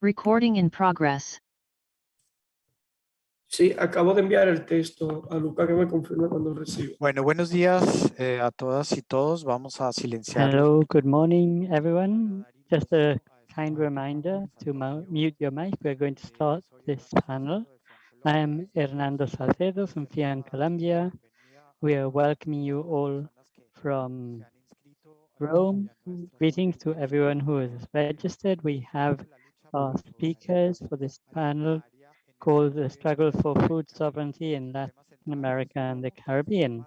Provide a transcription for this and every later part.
Recording in progress. Sí, acabo de enviar el texto a Luca que me confirme cuando reciba. Bueno, buenos días a todas y todos. Vamos a silenciar. Hello, good morning, everyone. Just a kind reminder to mute your mic. We're going to start this panel. I am Hernando Salcedo from FIAN, Colombia. We are welcoming you all from Rome. Greetings to everyone who is registered. We have our speakers for this panel called The Struggle for Food Sovereignty in Latin America and the Caribbean.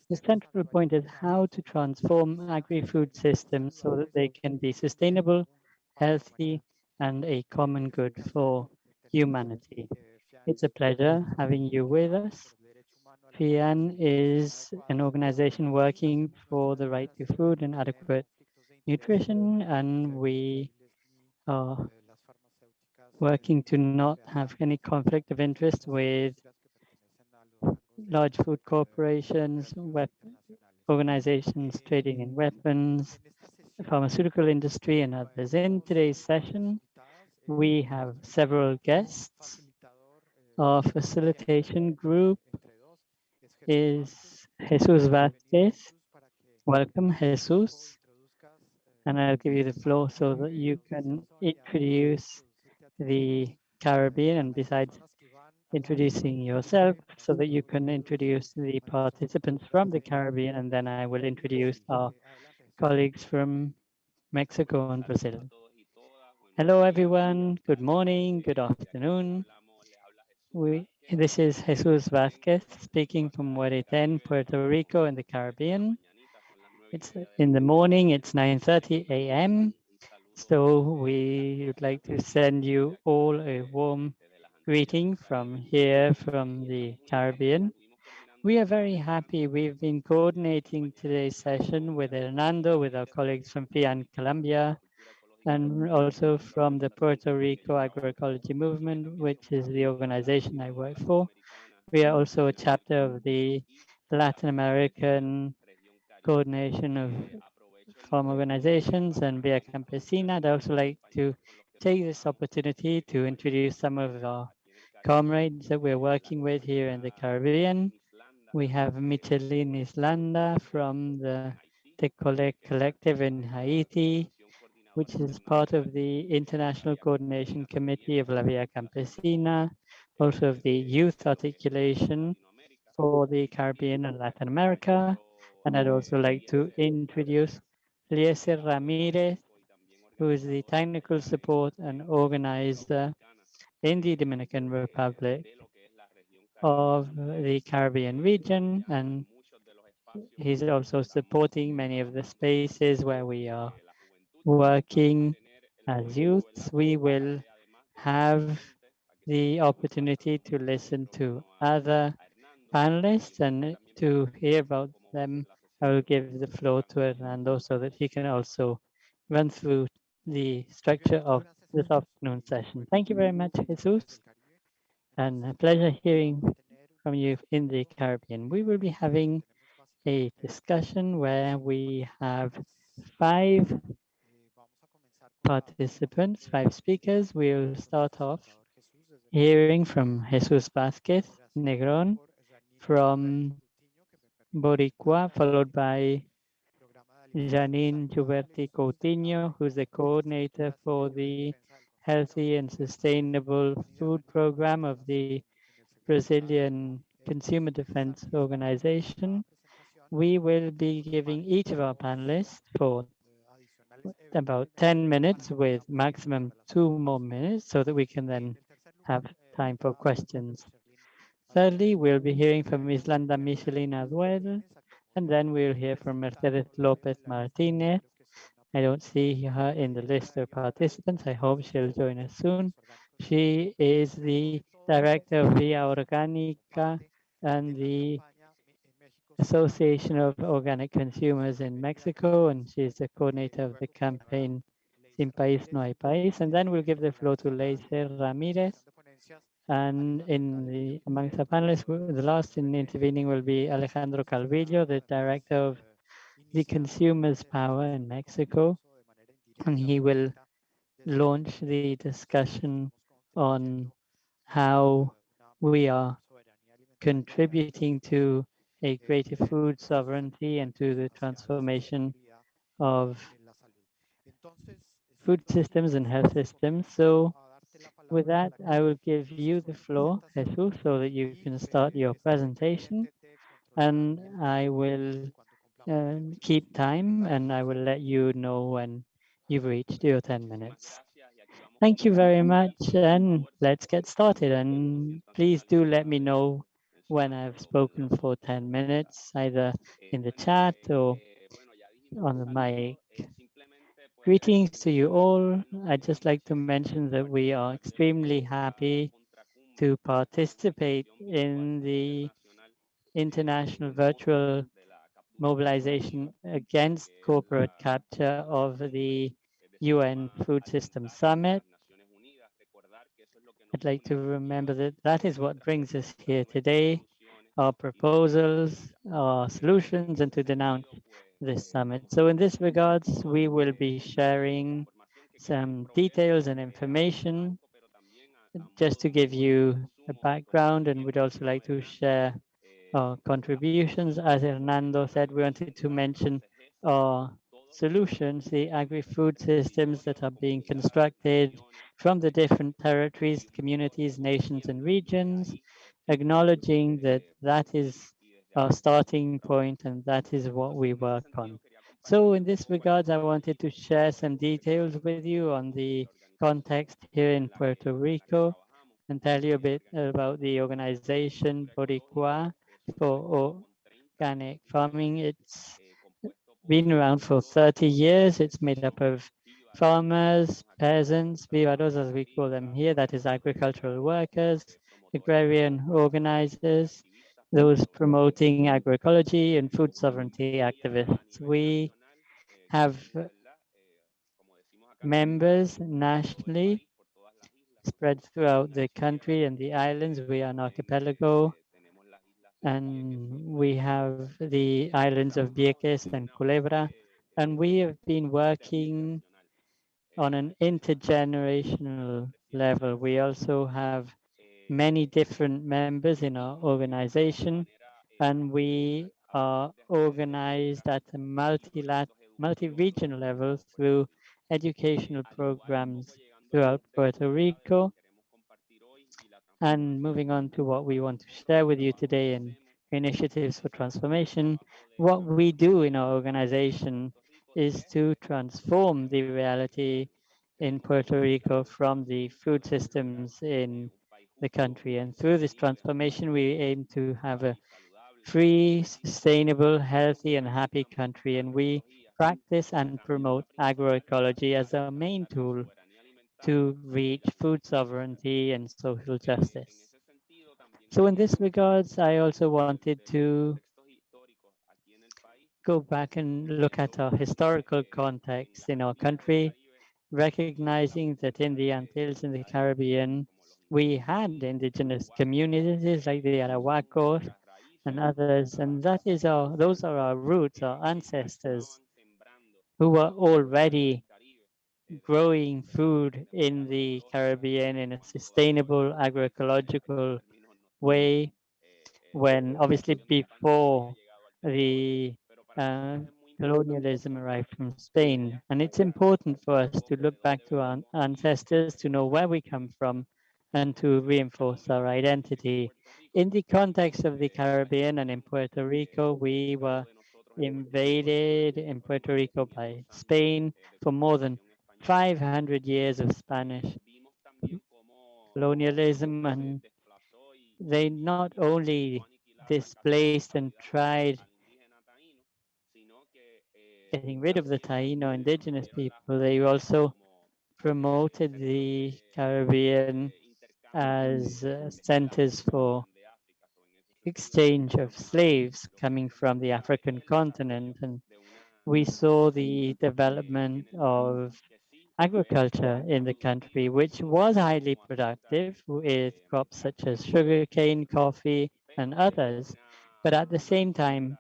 The central point is how to transform agri-food systems so that they can be sustainable, healthy, and a common good for humanity. It's a pleasure having you with us. FIAN is an organization working for the right to food and adequate nutrition, and we are working to not have any conflict of interest with large food corporations, organizations trading in weapons, the pharmaceutical industry, and others. In today's session, we have several guests. Our facilitation group is Jesús Vázquez. Welcome, Jesús. And I'll give you the floor so that you can introduce the Caribbean, and besides introducing yourself, so that you can introduce the participants from the Caribbean, and then I will introduce our colleagues from Mexico and Brazil. Hello, everyone. Good morning, good afternoon. This is Jesús Vázquez speaking from Hueriten, Puerto Rico in the Caribbean. It's in the morning, it's 9:30 a.m. So we would like to send you all a warm greeting from here, from the Caribbean. We are very happy. We've been coordinating today's session with Hernando, with our colleagues from FIAN Colombia, and also from the Puerto Rico Agroecology Movement, which is the organization I work for. We are also a chapter of the Latin American Coordination of Farm Organizations and via Campesina. I'd also like to take this opportunity to introduce some of our comrades that we're working with here in the Caribbean. We have Micherline Islanda from the Kolé collective in Haiti, which is part of the International Coordination Committee of La Via Campesina, also of the Youth Articulation for the Caribbean and Latin America. And I'd also like to introduce Ramirez, who is the technical support and organizer in the Dominican Republic of the Caribbean region. And he's also supporting many of the spaces where we are working as youths. We will have the opportunity to listen to other panelists, and to hear about them, I will give the floor to Hernando so that he can also run through the structure of this afternoon session. Thank you very much, Jesús, and a pleasure hearing from you in the Caribbean. We will be having a discussion where we have 5 participants, 5 speakers. We'll start off hearing from Jesús Vázquez, Negrón, from Boricuá, followed by Janine Gilberti Coutinho, who's the coordinator for the Healthy and Sustainable Food Program of the Brazilian Consumer Defense Organization. We will be giving each of our panelists for about 10 minutes with maximum 2 more minutes so that we can then have time for questions. Thirdly, we'll be hearing from Islanda Micherline Aduel, and then we'll hear from Mercedes Lopez Martinez. I don't see her in the list of participants. I hope she'll join us soon. She is the director of Via Orgánica and the Association of Organic Consumers in Mexico, and she's the coordinator of the campaign Sin País No Hay País. And then we'll give the floor to Ramirez. And amongst the panelists, the last in intervening will be Alejandro Calvillo, the director of the Consumers Power in Mexico. And he will launch the discussion on how we are contributing to a greater food sovereignty and to the transformation of food systems and health systems. So with that, I will give you the floor, Jesús, so that you can start your presentation, and I will keep time, and I will let you know when you've reached your 10 minutes. Thank you very much, and let's get started. And please do let me know when I've spoken for 10 minutes, either in the chat or on the mic. Greetings to you all. I'd just like to mention that we are extremely happy to participate in the international virtual mobilization against corporate capture of the UN Food System Summit. I'd like to remember that that is what brings us here today, our proposals, our solutions, and to denounce this summit. So in this regards, we will be sharing some details and information just to give you a background, and we'd also like to share our contributions. As Hernando said, we wanted to mention our solutions, the agri-food systems that are being constructed from the different territories, communities, nations, and regions, acknowledging that that is our starting point and that is what we work on. So in this regard, I wanted to share some details with you on the context here in Puerto Rico and tell you a bit about the organization Boricuá for organic farming. It's been around for 30 years. It's made up of farmers, peasants, vivados as we call them here, that is agricultural workers, agrarian organizers, those promoting agroecology and food sovereignty activists. We have members nationally spread throughout the country and the islands. We are an archipelago, and we have the islands of Vázquez and Culebra, and we have been working on an intergenerational level. We also have many different members in our organization, and we are organized at a multi-regional level through educational programs throughout Puerto Rico. And moving on to what we want to share with you today in initiatives for transformation, what we do in our organization is to transform the reality in Puerto Rico from the food systems in the country. And through this transformation, we aim to have a free, sustainable, healthy, and happy country. And we practice and promote agroecology as our main tool to reach food sovereignty and social justice. So in this regards, I also wanted to go back and look at our historical context in our country, recognizing that in the Antilles and the Caribbean, we had indigenous communities like the Arahuacos and others, and those are our roots, our ancestors, who were already growing food in the Caribbean in a sustainable agroecological way, when obviously before the colonialism arrived from Spain. And it's important for us to look back to our ancestors, to know where we come from, and to reinforce our identity. In the context of the Caribbean and in Puerto Rico, we were invaded in Puerto Rico by Spain for more than 500 years of Spanish colonialism, and they not only displaced and tried getting rid of the Taino indigenous people, they also promoted the Caribbean as centers for exchange of slaves coming from the African continent. And we saw the development of agriculture in the country, which was highly productive with crops such as sugarcane, coffee, and others. But at the same time,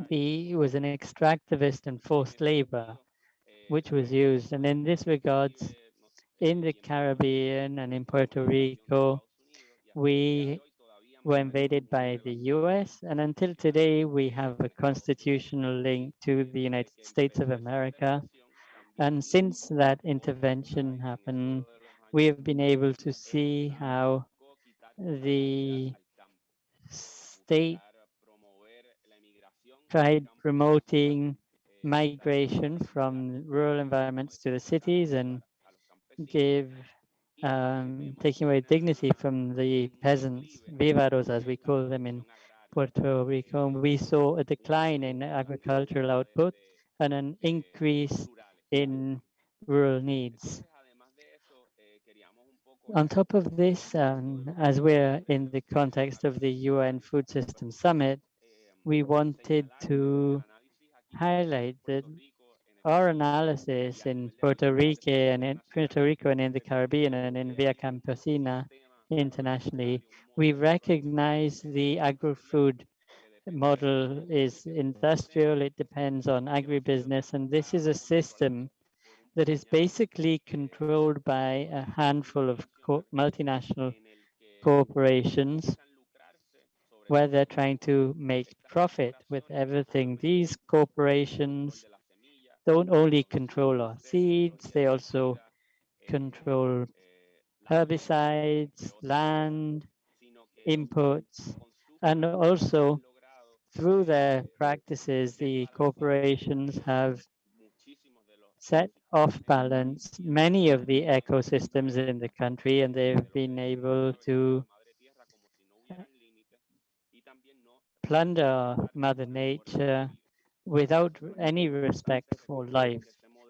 it was an extractivist and forced labor. which was used. And in this regards, in the Caribbean and in Puerto Rico, we were invaded by the US, and until today, we have a constitutional link to the United States of America. And since that intervention happened, we have been able to see how the state tried promoting migration from rural environments to the cities and taking away dignity from the peasants, vivaros as we call them in Puerto Rico. And we saw a decline in agricultural output and an increase in rural needs. On top of this, as we're in the context of the UN Food System Summit, we wanted to highlight that our analysis in Puerto Rico and in the Caribbean and in Via Campesina internationally, we recognize the agri-food model is industrial, it depends on agribusiness, and this is a system that is basically controlled by a handful of multinational corporations where they're trying to make profit with everything. These corporations don't only control our seeds, they also control herbicides, land, inputs, and also through their practices, the corporations have set off balance many of the ecosystems in the country, and they've been able to plunder Mother Nature without any respect for life.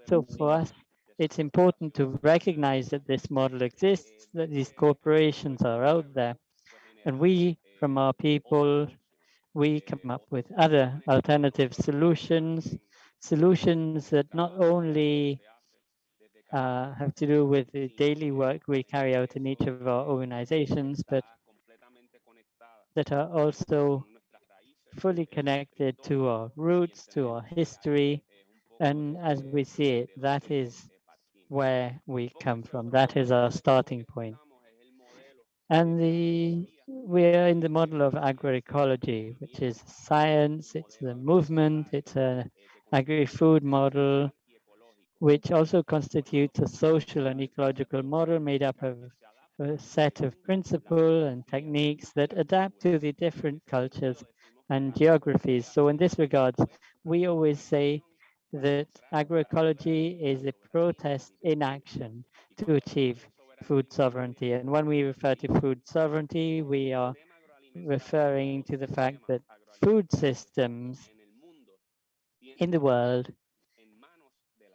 So for us, it's important to recognize that this model exists, that these corporations are out there, and we, from our people, we come up with other alternative solutions, solutions that not only have to do with the daily work we carry out in each of our organizations, but that are also fully connected to our roots, to our history. And as we see it, that is where we come from. That is our starting point. And we are in the model of agroecology, which is science, it's the movement, it's an agri-food model, which also constitutes a social and ecological model made up of a set of principles and techniques that adapt to the different cultures and geographies. So in this regard, we always say that agroecology is a protest in action to achieve food sovereignty. And when we refer to food sovereignty, we are referring to the fact that food systems in the world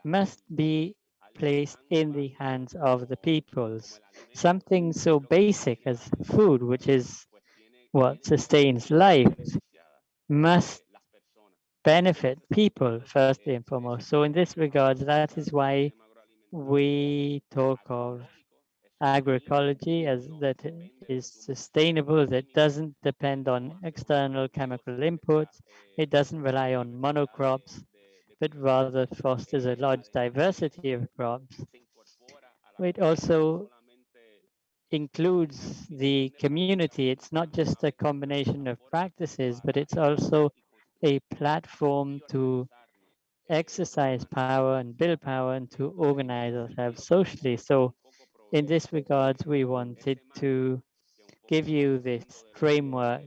must be placed in the hands of the peoples. Something so basic as food, which is what sustains life, must benefit people firstly and foremost. So in this regard, that is why we talk of agroecology as that is sustainable, that doesn't depend on external chemical inputs, it doesn't rely on monocrops, but rather fosters a large diversity of crops. It also includes the community. It's not just a combination of practices, but it's also a platform to exercise power and build power and to organize ourselves socially. So in this regards, we wanted to give you this framework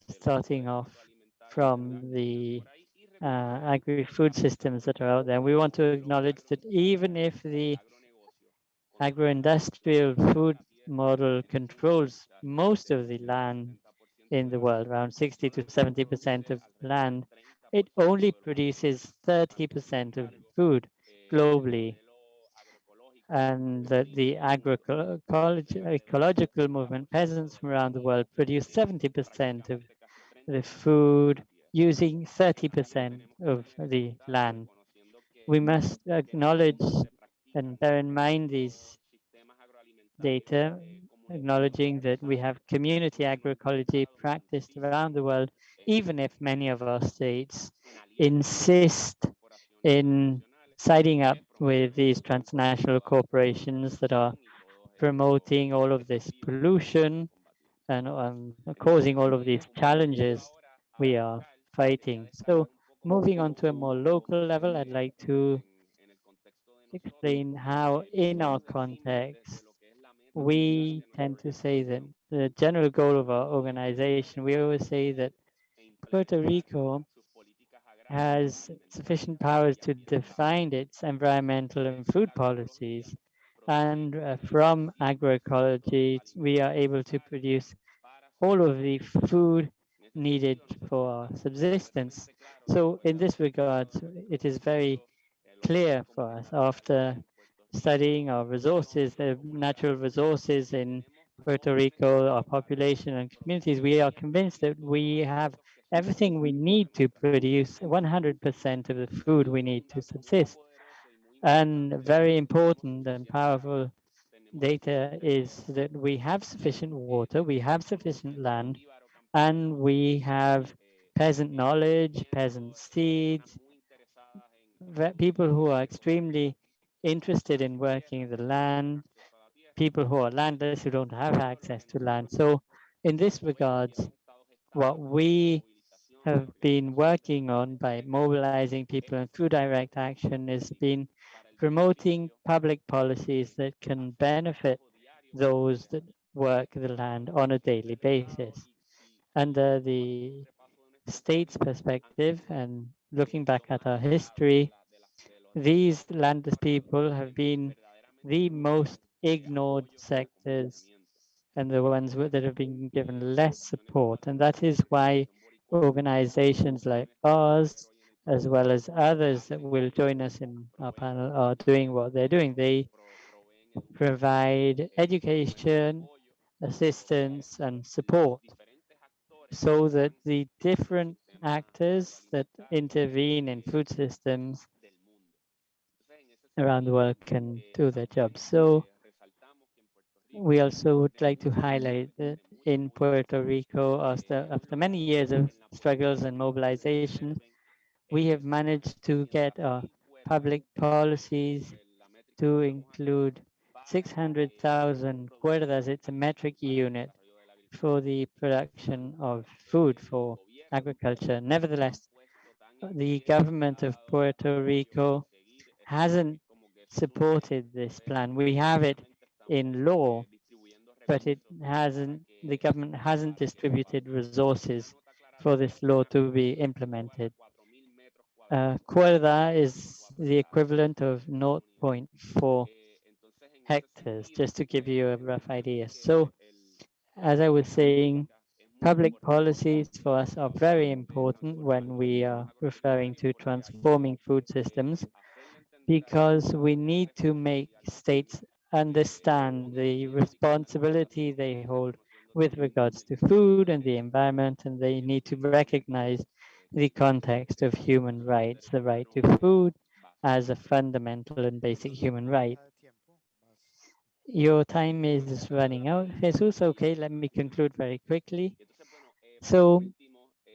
starting off from the agri-food systems that are out there. We want to acknowledge that even if the agro-industrial food model controls most of the land in the world, around 60 to 70% of land, it only produces 30% of food globally. And that the ecological movement, peasants from around the world produce 70% of the food using 30% of the land. We must acknowledge and bear in mind these data, acknowledging that we have community agroecology practiced around the world, even if many of our states insist in siding up with these transnational corporations that are promoting all of this pollution and causing all of these challenges we are fighting. So moving on to a more local level, I'd like to explain how in our context, we tend to say that the general goal of our organization, we always say that Puerto Rico has sufficient powers to define its environmental and food policies. And from agroecology, we are able to produce all of the food needed for subsistence. So in this regard, it is very clear for us after studying our resources, the natural resources in Puerto Rico, our population and communities, we are convinced that we have everything we need to produce 100% of the food we need to subsist. And very important and powerful data is that we have sufficient water, we have sufficient land, and we have peasant knowledge, peasant seeds, people who are extremely interested in working the land, people who are landless who don't have access to land. So in this regards, what we have been working on by mobilizing people and through direct action has been promoting public policies that can benefit those that work the land on a daily basis. Under the state's perspective and looking back at our history, these landless people have been the most ignored sectors and the ones that have been given less support. And that is why organizations like ours, as well as others that will join us in our panel, are doing what they're doing. They provide education, assistance, and support so that the different actors that intervene in food systems around the world can do their job. So we also would like to highlight that in Puerto Rico, after many years of struggles and mobilization, we have managed to get our public policies to include 600,000 cuerdas. It's a metric unit for the production of food for agriculture. Nevertheless, the government of Puerto Rico hasn't supported this plan. We have it in law, but the government hasn't distributed resources for this law to be implemented. Cuerda is the equivalent of 0.4 hectares, just to give you a rough idea. So, as I was saying, public policies for us are very important when we are referring to transforming food systems, because we need to make states understand the responsibility they hold with regards to food and the environment, and they need to recognize the context of human rights, the right to food as a fundamental and basic human right. Your time is running out, Jesus. Okay, let me conclude very quickly. So,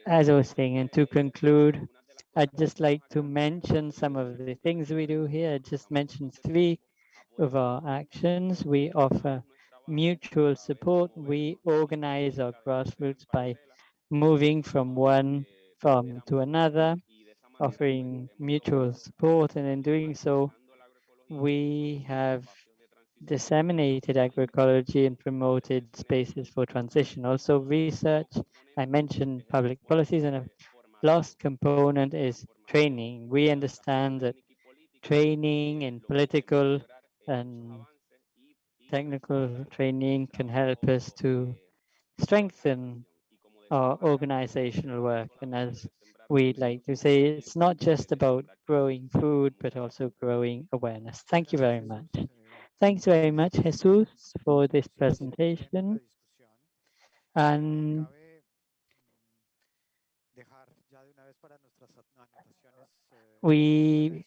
as I was saying, and to conclude, I'd just like to mention some of the things we do here. I just mentioned 3 of our actions. We offer mutual support. We organize our grassroots by moving from one farm to another, offering mutual support. And in doing so, we have disseminated agroecology and promoted spaces for transition. Also research, I mentioned public policies, and a last component is training. We understand that training in political and technical training can help us to strengthen our organizational work. And as we like to say, it's not just about growing food, but also growing awareness. Thank you very much. Thanks very much, Jesus, for this presentation. And we,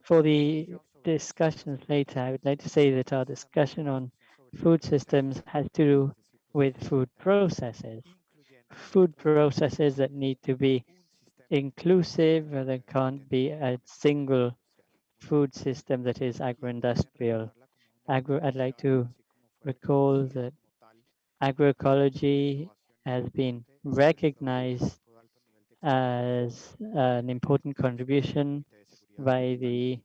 for the discussions later, I would like to say that our discussion on food systems has to do with food processes that need to be inclusive, or there can't be a single food system that is agro-industrial. I'd like to recall that agroecology has been recognized as an important contribution by the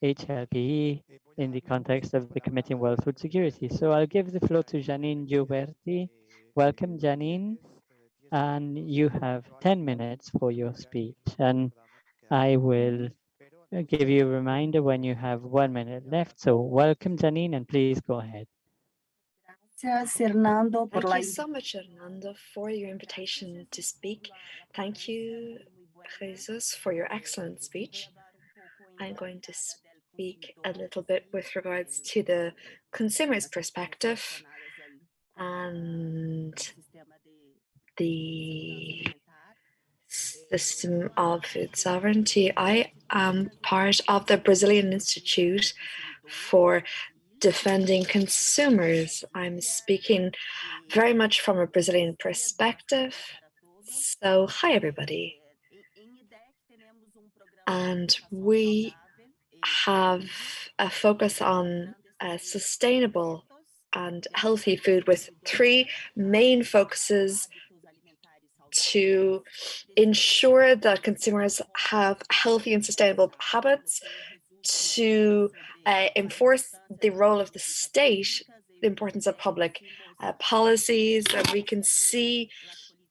HLPE in the context of the Committee on World Food Security. So I'll give the floor to Janine Gioberti. Welcome, Janine. And you have 10 minutes for your speech. And I will give you a reminder when you have 1 minute left. So welcome, Janine, and please go ahead. Thank you so much, Hernando, for your invitation to speak. Thank you, Jesus, for your excellent speech. I'm going to speak a little bit with regards to the consumer's perspective and the system of food sovereignty. I am part of the Brazilian Institute for Defending Consumers. I'm speaking very much from a Brazilian perspective. So, hi, everybody. And we have a focus on sustainable and healthy food with 3 main focuses to ensure that consumers have healthy and sustainable habits, to enforce the role of the state, the importance of public policies, and we can see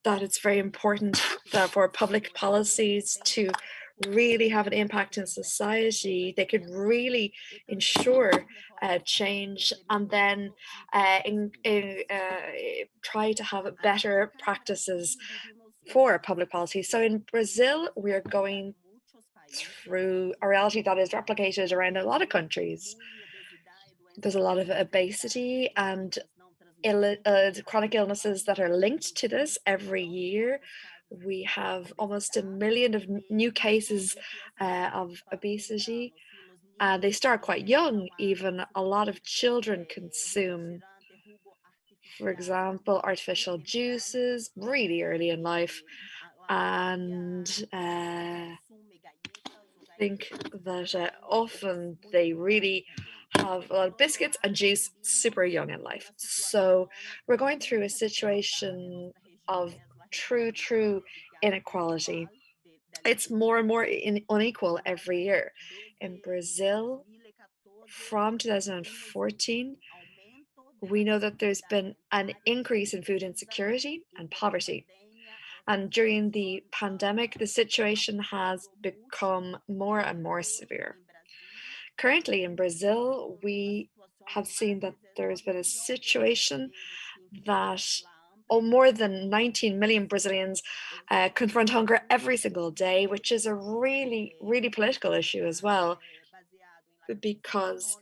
that it's very important for public policies to really have an impact in society. They could really ensure change and then try to have better practices for public policy. So in Brazil, we are going through a reality that is replicated around a lot of countries. There's a lot of obesity and chronic illnesses that are linked to this every year. We have almost 1 million of new cases of obesity. They start quite young, even a lot of children consume, for example, artificial juices really early in life. And think that often they really have a lot of biscuits and juice super young in life. So we're going through a situation of true inequality. It's more and more unequal every year. In Brazil, from 2014, we know that there's been an increase in food insecurity and poverty. And during the pandemic, the situation has become more and more severe. Currently in Brazil, we have seen that there has been a situation that more than 19 million Brazilians confront hunger every single day, which is a really political issue as well, because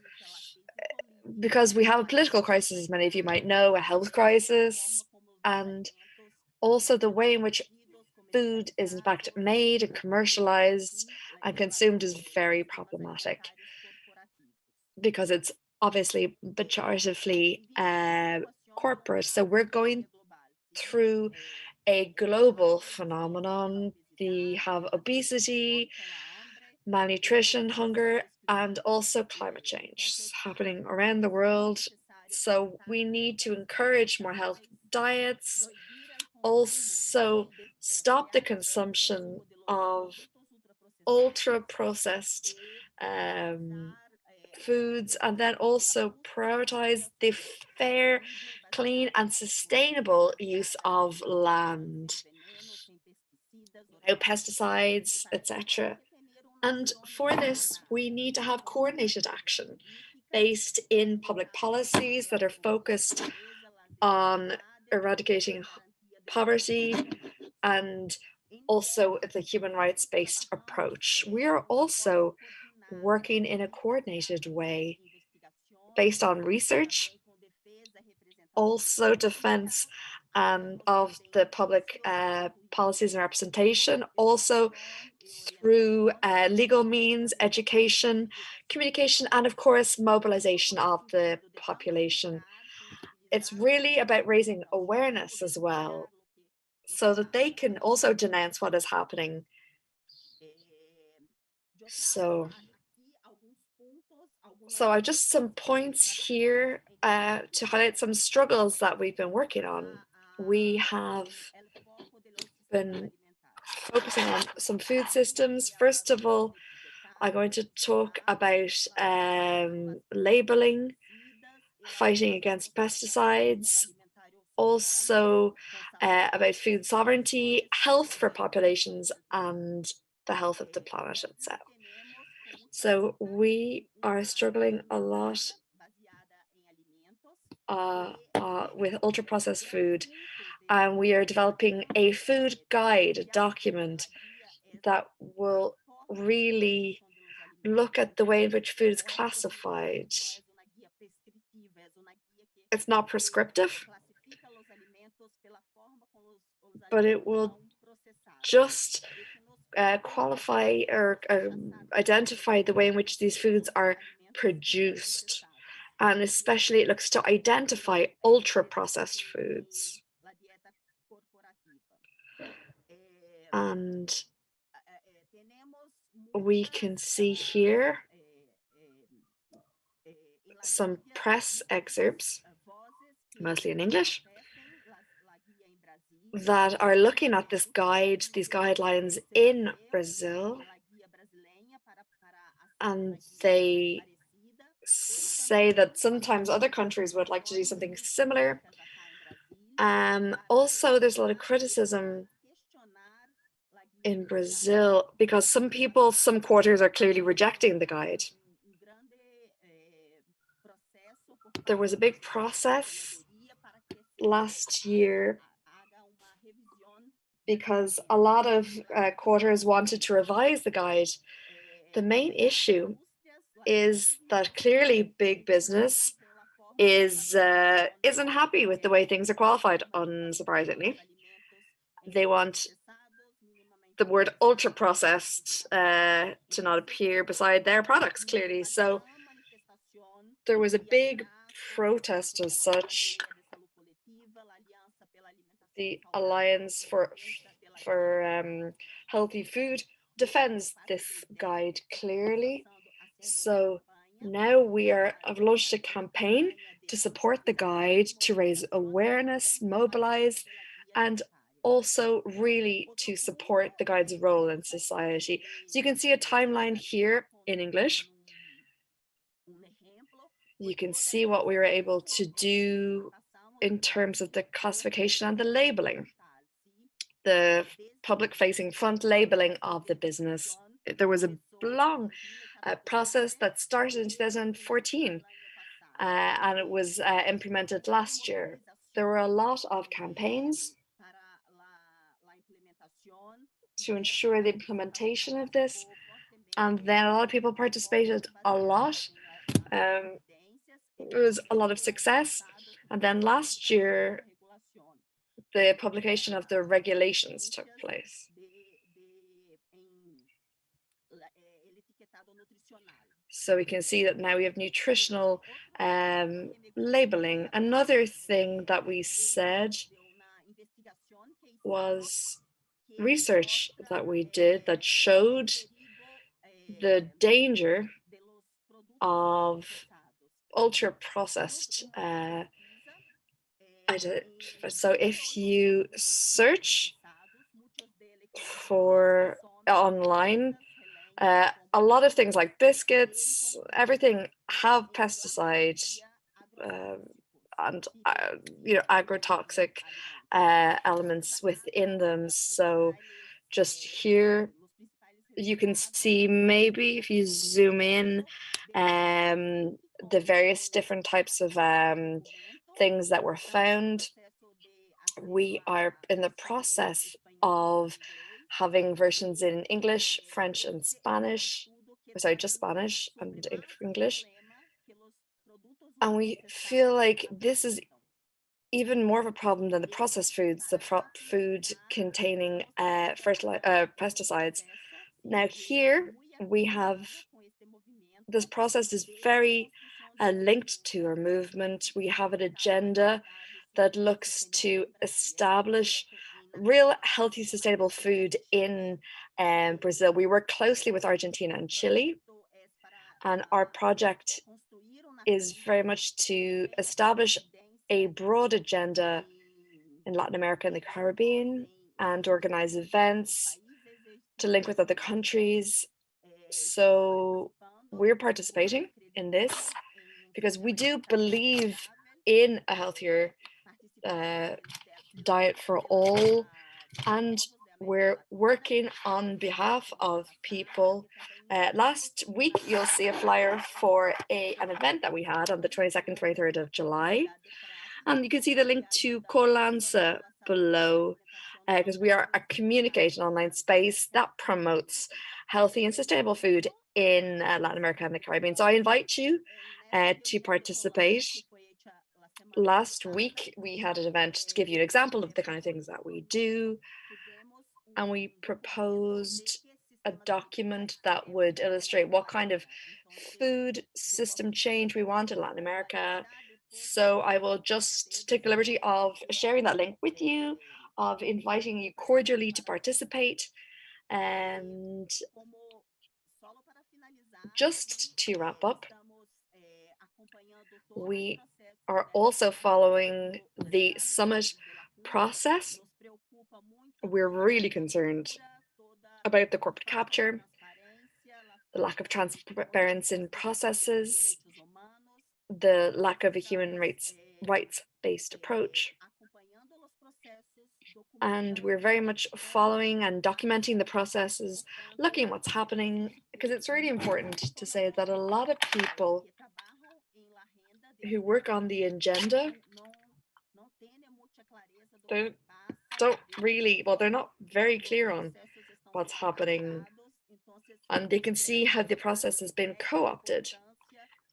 we have a political crisis, as many of you might know, a health crisis, and also the way in which food is in fact made and commercialized and consumed is very problematic because it's obviously pejoratively corporate. So we're going through a global phenomenon. We have obesity, malnutrition, hunger, and also climate change happening around the world. So we need to encourage more healthy diets, also stop the consumption of ultra-processed foods, and then also prioritize the fair, clean, and sustainable use of land, no pesticides, etc. And for this, we need to have coordinated action based in public policies that are focused on eradicating poverty and also the human rights-based approach. We are also working in a coordinated way based on research, also defense of the public policies and representation, also through legal means, education, communication, and of course, mobilization of the population. It's really about raising awareness as well, so that they can also denounce what is happening. So So I just some points here to highlight some struggles that we've been working on. We have been focusing on some food systems. First of all, I'm going to talk about labeling, fighting against pesticides, also about food sovereignty, health for populations, and the health of the planet itself. So we are struggling a lot with ultra-processed food, and we are developing a food guide, a document that will really look at the way in which food is classified. It's not prescriptive, but it will just qualify or identify the way in which these foods are produced. And especially it looks to identify ultra-processed foods. And we can see here some press excerpts, mostly in English, that are looking at this guide, these guidelines in Brazil, and they say that sometimes other countries would like to do something similar. Also, there's a lot of criticism in Brazil because some people, some quarters are clearly rejecting the guide. There was a big process last year because a lot of quarters wanted to revise the guide. The main issue is that clearly big business isn't happy with the way things are qualified, unsurprisingly. They want the word ultra processed to not appear beside their products, clearly. So there was a big protest as such. The Alliance for Healthy Food defends this guide clearly. So now we have launched a campaign to support the guide, to raise awareness, mobilize, and also really to support the guide's role in society. So you can see a timeline here in English. You can see what we were able to do in terms of the classification and the labeling, the public-facing front labeling of the business. There was a long process that started in 2014 and it was implemented last year. There were a lot of campaigns to ensure the implementation of this, and then a lot of people participated a lot. It was a lot of success, and then last year the publication of the regulations took place. So we can see that now we have nutritional labeling. Another thing that we said was research that we did that showed the danger of ultra processed. So if you search for online, a lot of things like biscuits, everything have pesticides and agrotoxic elements within them. So just here you can see, maybe if you zoom in, the various different types of things that were found. We are in the process of having versions in English, French, and Spanish. Sorry, just Spanish and English. And we feel like this is even more of a problem than the processed foods, the food containing pesticides. Now here we have, this process is very linked to our movement. We have an agenda that looks to establish real healthy, sustainable food in Brazil. We work closely with Argentina and Chile. And our project is very much to establish a broad agenda in Latin America and the Caribbean and organize events to link with other countries. So we're participating in this because we do believe in a healthier diet for all, and we're working on behalf of people. Last week, you'll see a flyer for an event that we had on the 22nd, 23rd of July. And you can see the link to Kolansa below, because we are a communication online space that promotes healthy and sustainable food in Latin America and the Caribbean. So I invite you to participate. Last week, we had an event to give you an example of the kind of things that we do. And we proposed a document that would illustrate what kind of food system change we want in Latin America. So I will just take the liberty of sharing that link with you, of inviting you cordially to participate. And just to wrap up, we are also following the summit process. We're really concerned about the corporate capture, the lack of transparency in processes, the lack of a human rights-based approach. And we're very much following and documenting the processes, looking at what's happening, because it's really important to say that a lot of people who work on the agenda, they're not very clear on what's happening, and they can see how the process has been co-opted.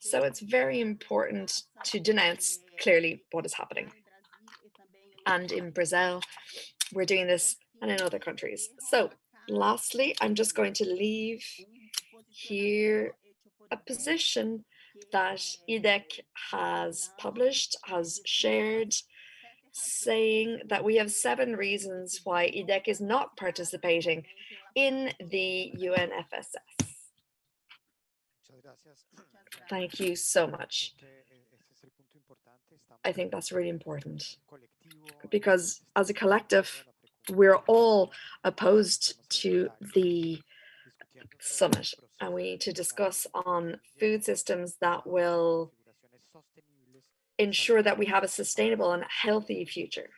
So it's very important to denounce clearly what is happening. And in Brazil, we're doing this, and in other countries. So lastly, I'm just going to leave here a position that IDEC has published, has shared, saying that we have 7 reasons why IDEC is not participating in the UNFSS. Thank you so much. I think that's really important because as a collective, we're all opposed to the summit, and we need to discuss on food systems that will ensure that we have a sustainable and healthy future.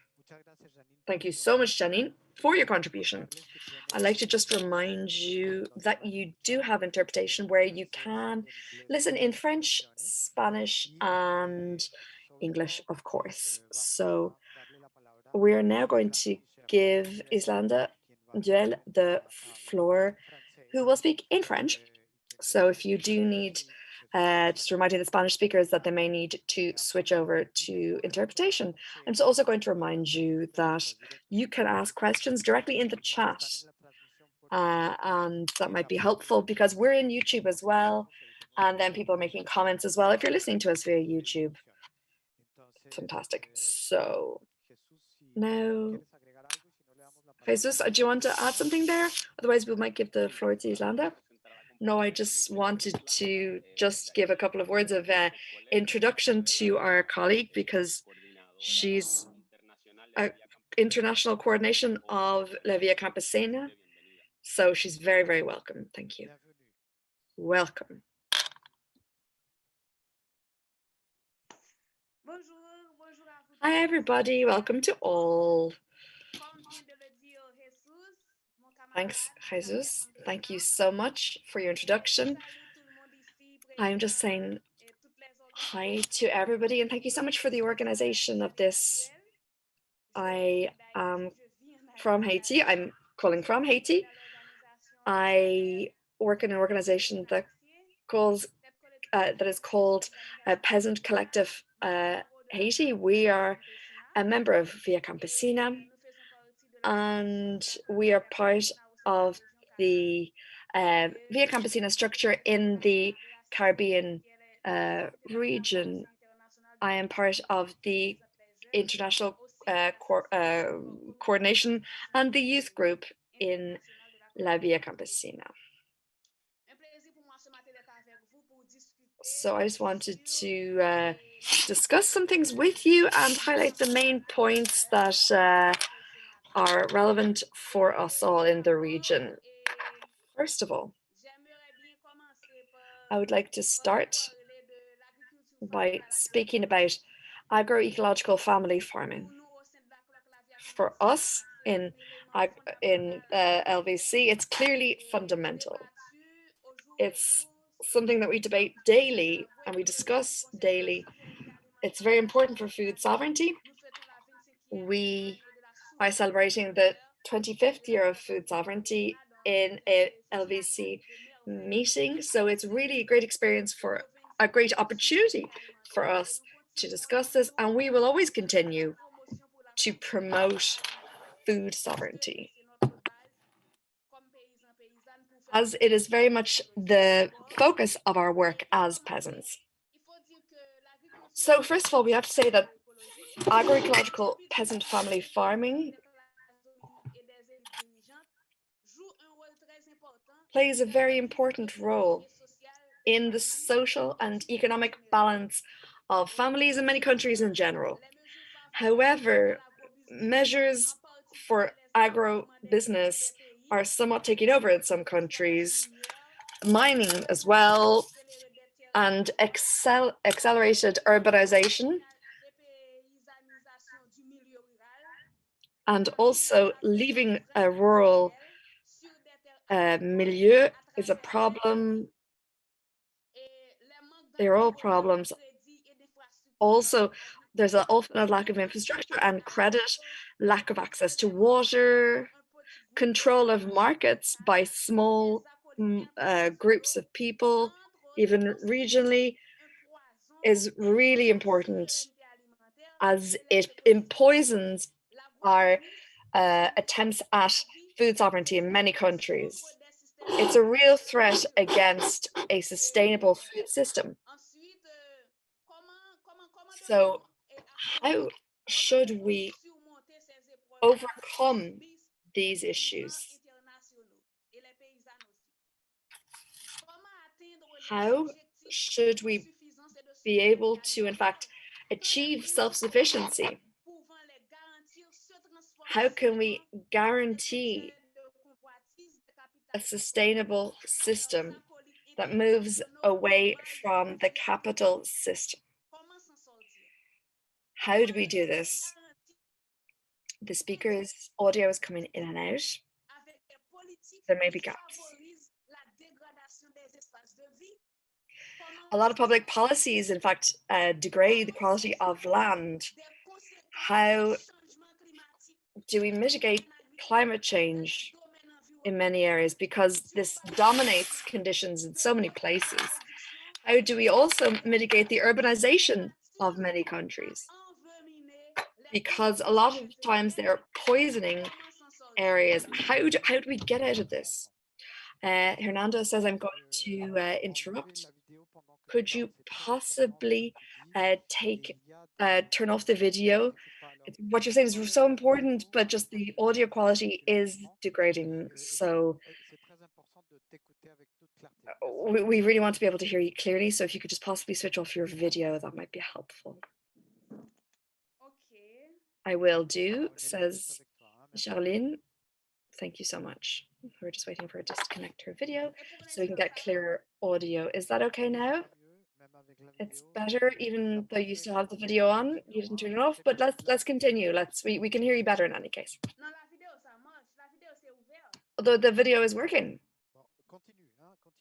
Thank you so much, Janine, for your contribution. I'd like to just remind you that you do have interpretation where you can listen in French, Spanish, and English, of course. So we're now going to give Islanda Aduel the floor, who will speak in French. So if you do need, just reminding the Spanish speakers that they may need to switch over to interpretation. I'm also going to remind you that you can ask questions directly in the chat. And that might be helpful because we're in YouTube as well. And then people are making comments as well. If you're listening to us via YouTube, fantastic. So now, Jesus, do you want to add something there? Otherwise, we might give the floor to Islanda. No, I just wanted to just give a couple of words of introduction to our colleague because she's international coordination of La Via Campesina. So she's very, very welcome. Thank you. Welcome. Hi, everybody. Welcome to all. Thanks, Jesus. Thank you so much for your introduction. I'm just saying hi to everybody and thank you so much for the organization of this. I am from Haiti. I'm calling from Haiti. I work in an organization that is called Peasant Collective Haiti. We are a member of Via Campesina, and we are part of the Via Campesina structure in the Caribbean region. I am part of the international coordination and the youth group in La Via Campesina. So I just wanted to discuss some things with you and highlight the main points that are relevant for us all in the region. First of all, I would like to start by speaking about agroecological family farming. For us in LVC, it's clearly fundamental. It's something that we debate daily and we discuss daily. It's very important for food sovereignty. We are celebrating the 25th year of food sovereignty in a LVC meeting. So it's really a great experience, for a great opportunity for us to discuss this, and we will always continue to promote food sovereignty, as it is very much the focus of our work as peasants. So first of all, we have to say that agroecological peasant family farming plays a very important role in the social and economic balance of families in many countries in general. However, measures for agro-business are somewhat taking over in some countries, mining as well, and accelerated urbanization, and also leaving a rural milieu is a problem. They're all problems. Also, there's often a lack of infrastructure and credit, lack of access to water, control of markets by small groups of people, even regionally, is really important, as it poisons our attempts at food sovereignty in many countries. It's a real threat against a sustainable food system. So how should we overcome these issues? How should we be able to, in fact, achieve self-sufficiency? How can we guarantee a sustainable system that moves away from the capital system? How do we do this? The speaker's audio is coming in and out. There may be gaps. A lot of public policies, in fact, degrade the quality of land. How do we mitigate climate change in many areas, because this dominates conditions in so many places? How do we also mitigate the urbanization of many countries? Because a lot of times they're poisoning areas. How do we get out of this? Hernando says I'm going to interrupt. Could you possibly turn off the video? What you're saying is so important, but just the audio quality is degrading. So we really want to be able to hear you clearly. So if you could just possibly switch off your video, that might be helpful. I will do, says Charlene. Thank you so much. We're just waiting for her to disconnect her video so we can get clearer audio. Is that okay now? It's better, even though you still have the video on. You didn't turn it off, but let's continue. We can hear you better in any case. Although the video is working.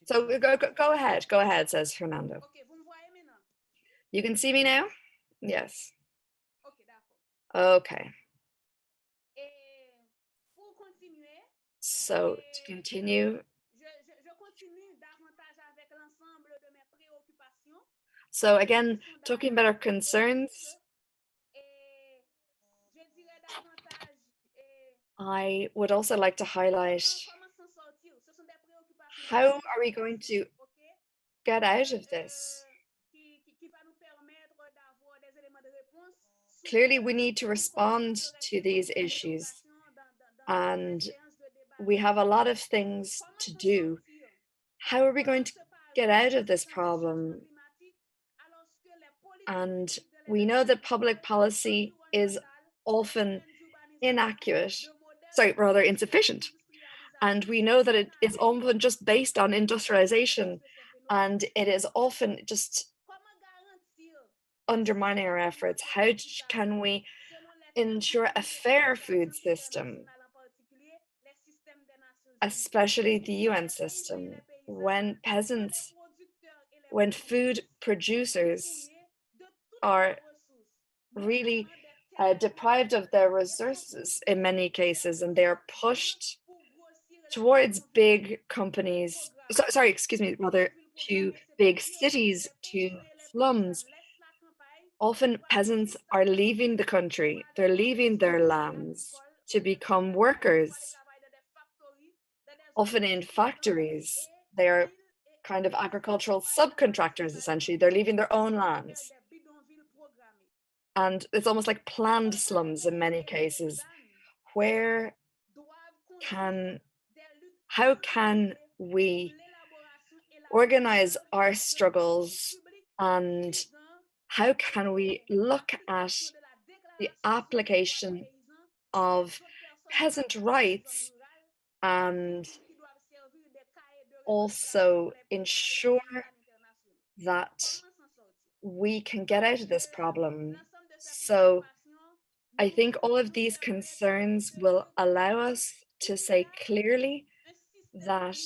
So go ahead, says Hernando. You can see me now? Yes. Okay. So to continue, so again, talking about our concerns, I would also like to highlight how are we going to get out of this? Clearly, we need to respond to these issues, and we have a lot of things to do. How are we going to get out of this problem? And we know that public policy is often insufficient. And we know that it is often just based on industrialization, and it is often just undermining our efforts. How can we ensure a fair food system, especially the UN system, when food producers are really deprived of their resources in many cases, and they are pushed towards big companies, rather to big cities, to slums. Often peasants are leaving the country, they're leaving their lands to become workers, often in factories. They're kind of agricultural subcontractors, essentially. They're leaving their own lands. And it's almost like planned slums in many cases. How can we organize our struggles, and how can we look at the application of peasant rights and also ensure that we can get out of this problem? So I think all of these concerns will allow us to say clearly that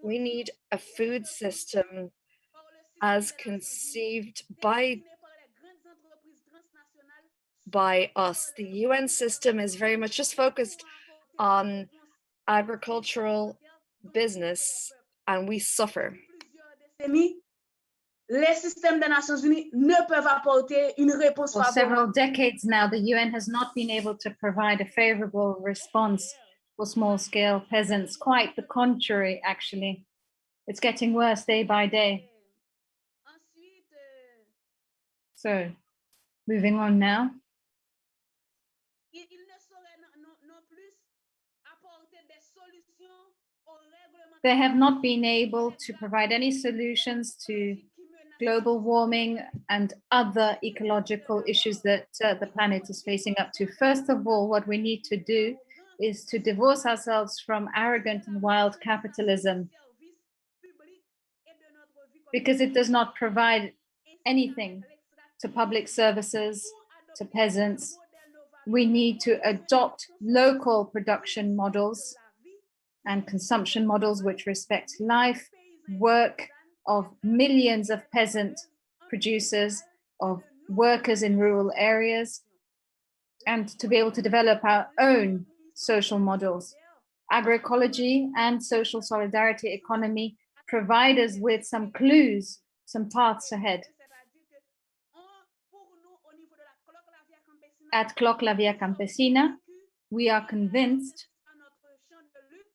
we need a food system as conceived by us. The UN system is very much just focused on agricultural business, and we suffer. For several decades now, the UN has not been able to provide a favorable response for small-scale peasants. Quite the contrary, actually. It's getting worse day by day. So, moving on now. They have not been able to provide any solutions to global warming and other ecological issues that the planet is facing up to. First of all, what we need to do is to divorce ourselves from arrogant and wild capitalism, because it does not provide anything to public services, to peasants. We need to adopt local production models and consumption models which respect life, work of millions of peasant producers, of workers in rural areas, and to be able to develop our own social models. Agroecology and social solidarity economy provide us with some clues, some paths ahead. At CLOC-LVC Campesina, we are convinced,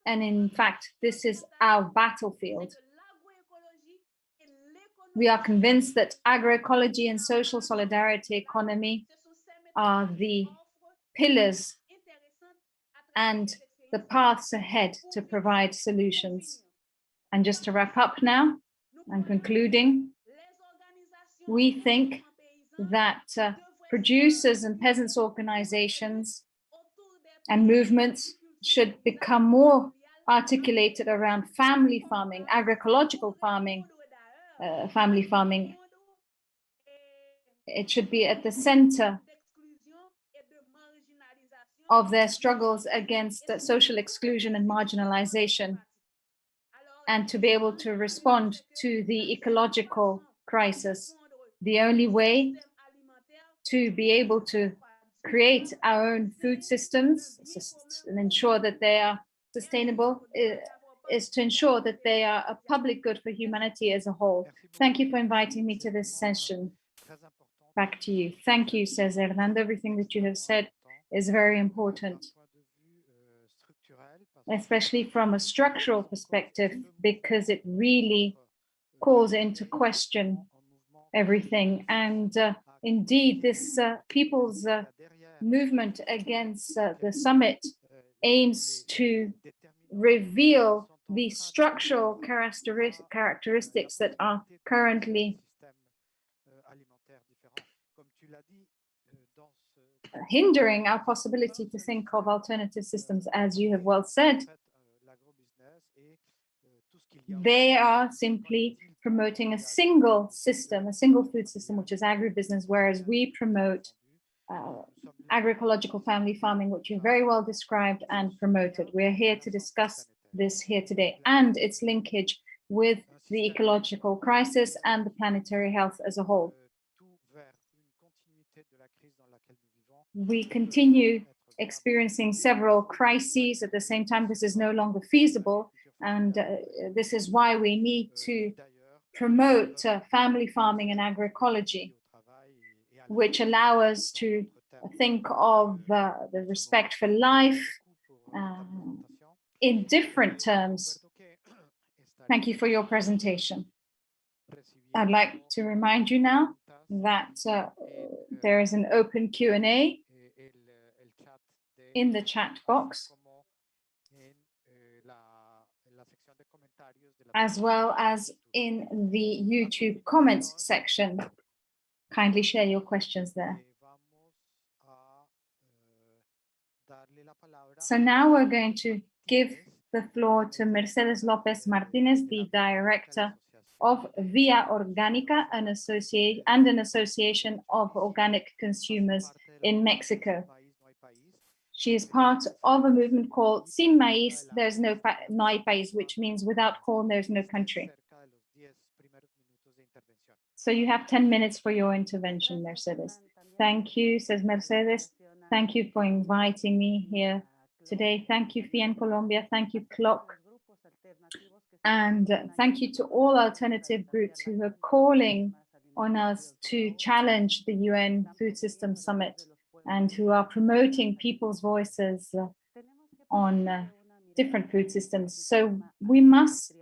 and in fact, this is our battlefield. We are convinced that agroecology and social solidarity economy are the pillars and the paths ahead to provide solutions. And just to wrap up now, and concluding, we think that producers and peasants organizations and movements should become more articulated around family farming, agroecological farming, family farming. It should be at the center of their struggles against social exclusion and marginalization, and to be able to respond to the ecological crisis. The only way to be able to create our own food systems and ensure that they are sustainable is to ensure that they are a public good for humanity as a whole. Thank you for inviting me to this session. Back to you. Thank you, says Hernando. Everything that you have said is very important, especially from a structural perspective, because it really calls into question everything. And indeed, this people's movement against the summit aims to reveal the structural characteristics that are currently hindering our possibility to think of alternative systems, as you have well said. They are simply promoting a single system, a single food system, which is agribusiness, whereas we promote agroecological family farming, which you very well described and promoted. We're here to discuss this here today and its linkage with the ecological crisis and the planetary health as a whole. We continue experiencing several crises at the same time. This is no longer feasible, and this is why we need to promote family farming and agroecology, which allow us to think of the respect for life in different terms. Thank you for your presentation. I'd like to remind you now that there is an open Q&A in the chat box, as well as in the YouTube comments section. Kindly share your questions there. So now we're going to give the floor to Mercedes Lopez Martinez, the director of Via Orgánica, an association of organic consumers in Mexico. She is part of a movement called Sin Maíz, there's no hay país, which means without corn, there's no country. So you have 10 minutes for your intervention, Mercedes. Thank you, says Mercedes. Thank you for inviting me here today. Thank you, FIAN Colombia. Thank you, CLOC. And thank you to all alternative groups who are calling on us to challenge the UN Food System Summit and who are promoting people's voices on different food systems. So we must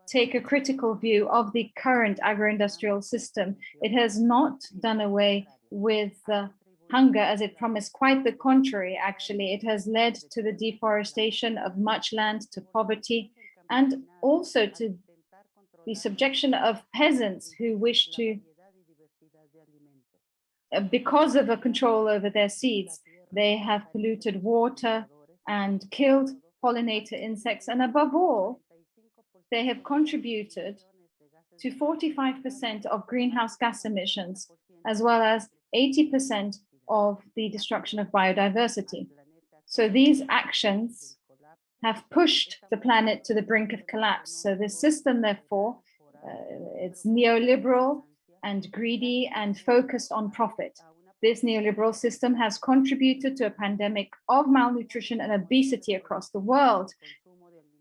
take a critical view of the current agro-industrial system. It has not done away with hunger as it promised. Quite the contrary, actually. It has led to the deforestation of much land, to poverty, and also to the subjection of peasants who wish to, because of a control over their seeds, they have polluted water and killed pollinator insects. And above all, they have contributed to 45% of greenhouse gas emissions, as well as 80% of the destruction of biodiversity. So these actions have pushed the planet to the brink of collapse. So this system, therefore, it's neoliberal and greedy and focused on profit. This neoliberal system has contributed to a pandemic of malnutrition and obesity across the world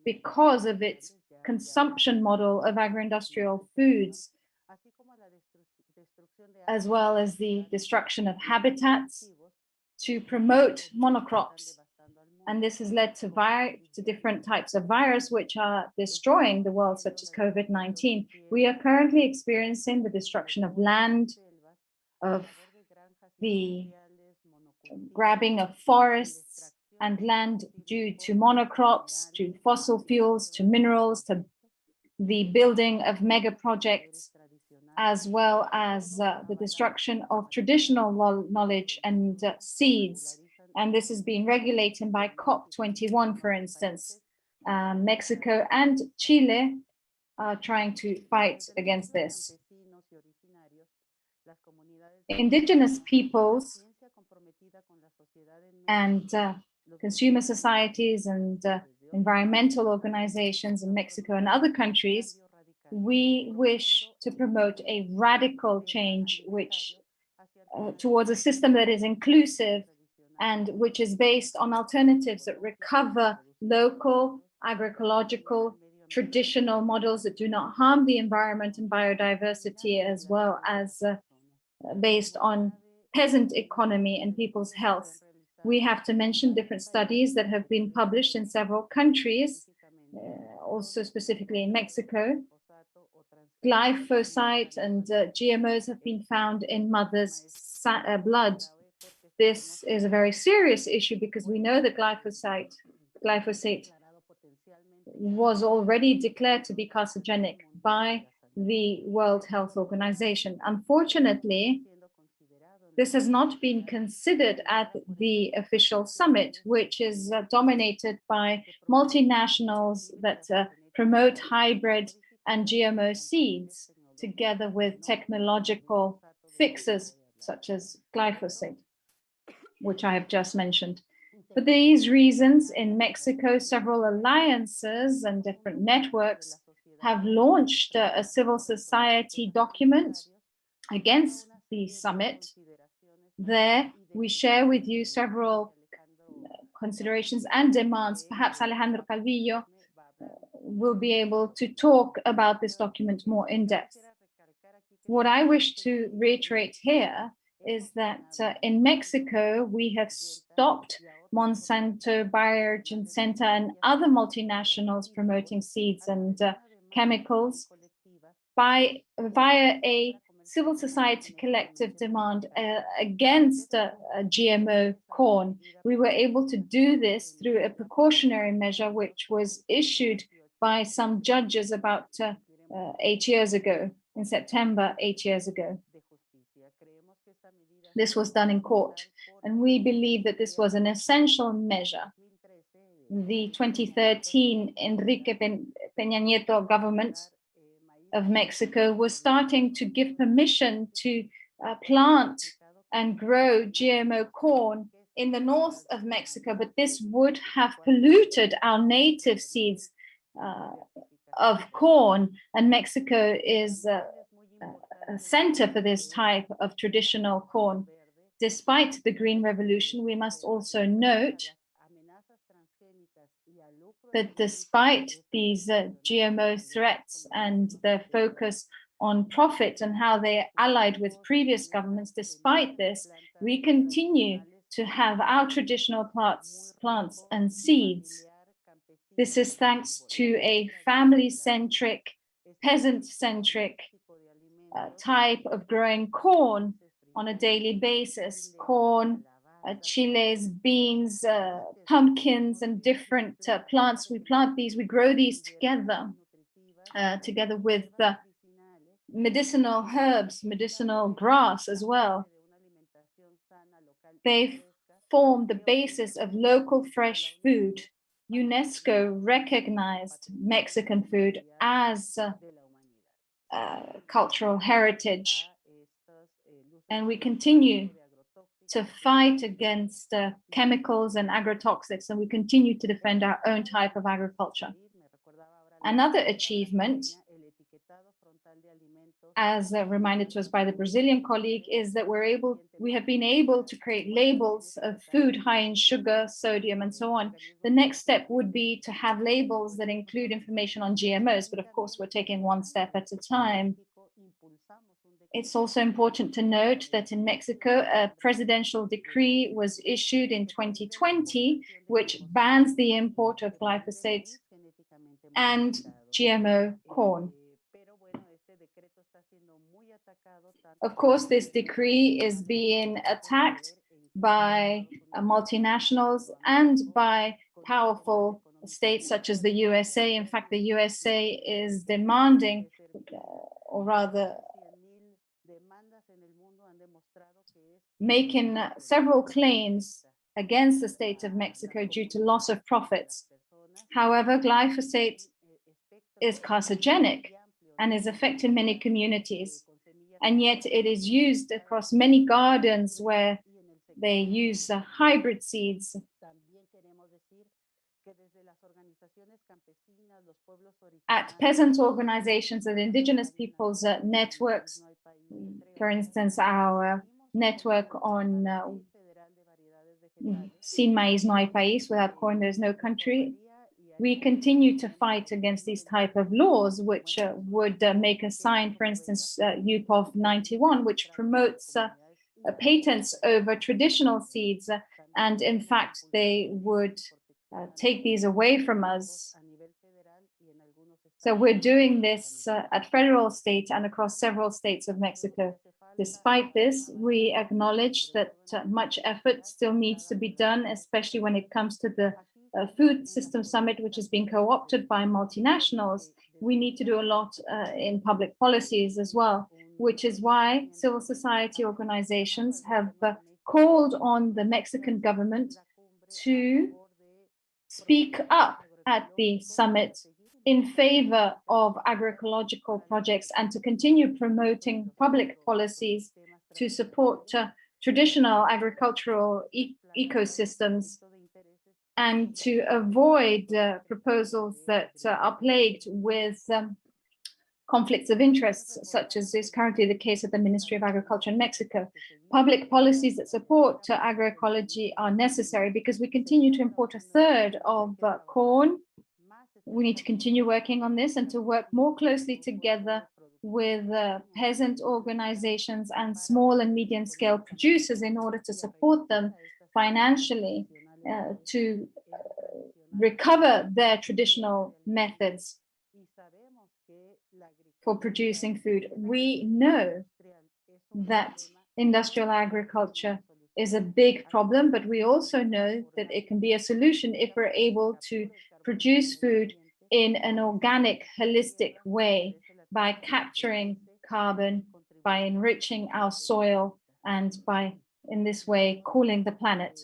because of its consumption model of agro-industrial foods, as well as the destruction of habitats to promote monocrops. And this has led to different types of virus which are destroying the world, such as COVID-19. We are currently experiencing the destruction of land, of the grabbing of forests and land due to monocrops, to fossil fuels, to minerals, to the building of mega projects, as well as the destruction of traditional knowledge and seeds. And this is being regulated by COP21, for instance. Mexico and Chile are trying to fight against this. Indigenous peoples and consumer societies and environmental organizations in Mexico and other countries, we wish to promote a radical change which towards a system that is inclusive and which is based on alternatives that recover local, agroecological, traditional models that do not harm the environment and biodiversity, as well as based on peasant economy and people's health. We have to mention different studies that have been published in several countries, also specifically in Mexico. Glyphosate and GMOs have been found in mothers' blood. This is a very serious issue because we know that glyphosate was already declared to be carcinogenic by the World Health Organization. Unfortunately, This has not been considered at the official summit, which is dominated by multinationals that promote hybrid and GMO seeds, together with technological fixes such as glyphosate, which I have just mentioned. For these reasons, in Mexico, several alliances and different networks have launched a civil society document against the summit. There, we share with you several considerations and demands. Perhaps Alejandro Calvillo will be able to talk about this document more in depth. What I wish to reiterate here is that in Mexico, we have stopped Monsanto, Biogen Center, and other multinationals promoting seeds and chemicals via a civil society collective demand against GMO corn. We were able to do this through a precautionary measure, which was issued by some judges about 8 years ago, in September, 8 years ago. This was done in court, and we believe that this was an essential measure. The 2013 Enrique Peña Nieto government of Mexico was starting to give permission to plant and grow GMO corn in the north of Mexico, but this would have polluted our native seeds of corn, and Mexico is a center for this type of traditional corn. Despite the Green Revolution, we must also note that despite these GMO threats and their focus on profit and how they are allied with previous governments, despite this, we continue to have our traditional plants and seeds. This is thanks to a family-centric, peasant-centric type of growing corn on a daily basis. Corn, chiles, beans, pumpkins, and different plants. We plant these, we grow these together, together with medicinal herbs, medicinal grass as well. They form the basis of local fresh food. UNESCO recognized Mexican food as cultural heritage, and we continue to fight against chemicals and agrotoxics, and we continue to defend our own type of agriculture. Another achievement, as reminded to us by the Brazilian colleague, is that we have been able to create labels of food high in sugar, sodium, and so on. The next step would be to have labels that include information on GMOs, but of course we're taking one step at a time. It's also important to note that in Mexico, a presidential decree was issued in 2020, which bans the import of glyphosate and GMO corn. Of course, this decree is being attacked by multinationals and by powerful states such as the USA. In fact, the USA is demanding, or rather making several claims against the state of Mexico due to loss of profits. However, glyphosate is carcinogenic and is affecting many communities, and yet it is used across many gardens where they use hybrid seeds. At peasant organizations and indigenous peoples networks, for instance, our network on Sin Maíz No Hay País, without corn there's no country, we continue to fight against these type of laws, which would make a sign, for instance, UPOV 91, which promotes patents over traditional seeds, and in fact they would take these away from us. So we're doing this at federal, state, and across several states of Mexico. Despite this, we acknowledge that much effort still needs to be done, especially when it comes to the Food System Summit, which is being co-opted by multinationals. We need to do a lot in public policies as well. which is why civil society organizations have called on the Mexican government to speak up at the summit in favor of agroecological projects and to continue promoting public policies to support traditional agricultural ecosystems and to avoid proposals that are plagued with conflicts of interests, such as is currently the case at the Ministry of Agriculture in Mexico. Public policies that support agroecology are necessary because we continue to import a third of corn. We need to continue working on this and to work more closely together with peasant organizations and small and medium scale producers in order to support them financially to recover their traditional methods for producing food. We know that industrial agriculture is a big problem, but we also know that it can be a solution if we're able to produce food in an organic, holistic way by capturing carbon, by enriching our soil, and by, in this way, cooling the planet.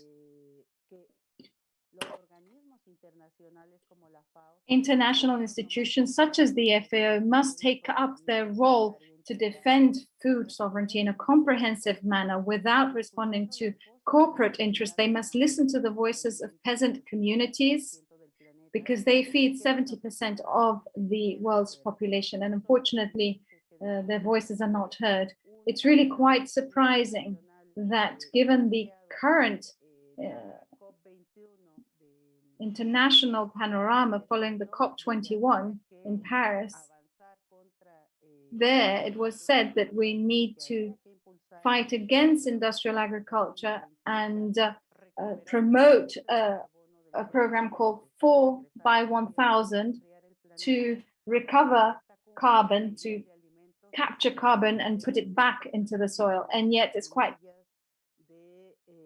International institutions such as the FAO must take up their role to defend food sovereignty in a comprehensive manner without responding to corporate interests. They must listen to the voices of peasant communities because they feed 70% of the world's population, and unfortunately, their voices are not heard. It's really quite surprising that given the current international panorama following the COP21 in Paris, there it was said that we need to fight against industrial agriculture and promote a program called 4x1000 to recover carbon, to capture carbon and put it back into the soil. And yet it's quite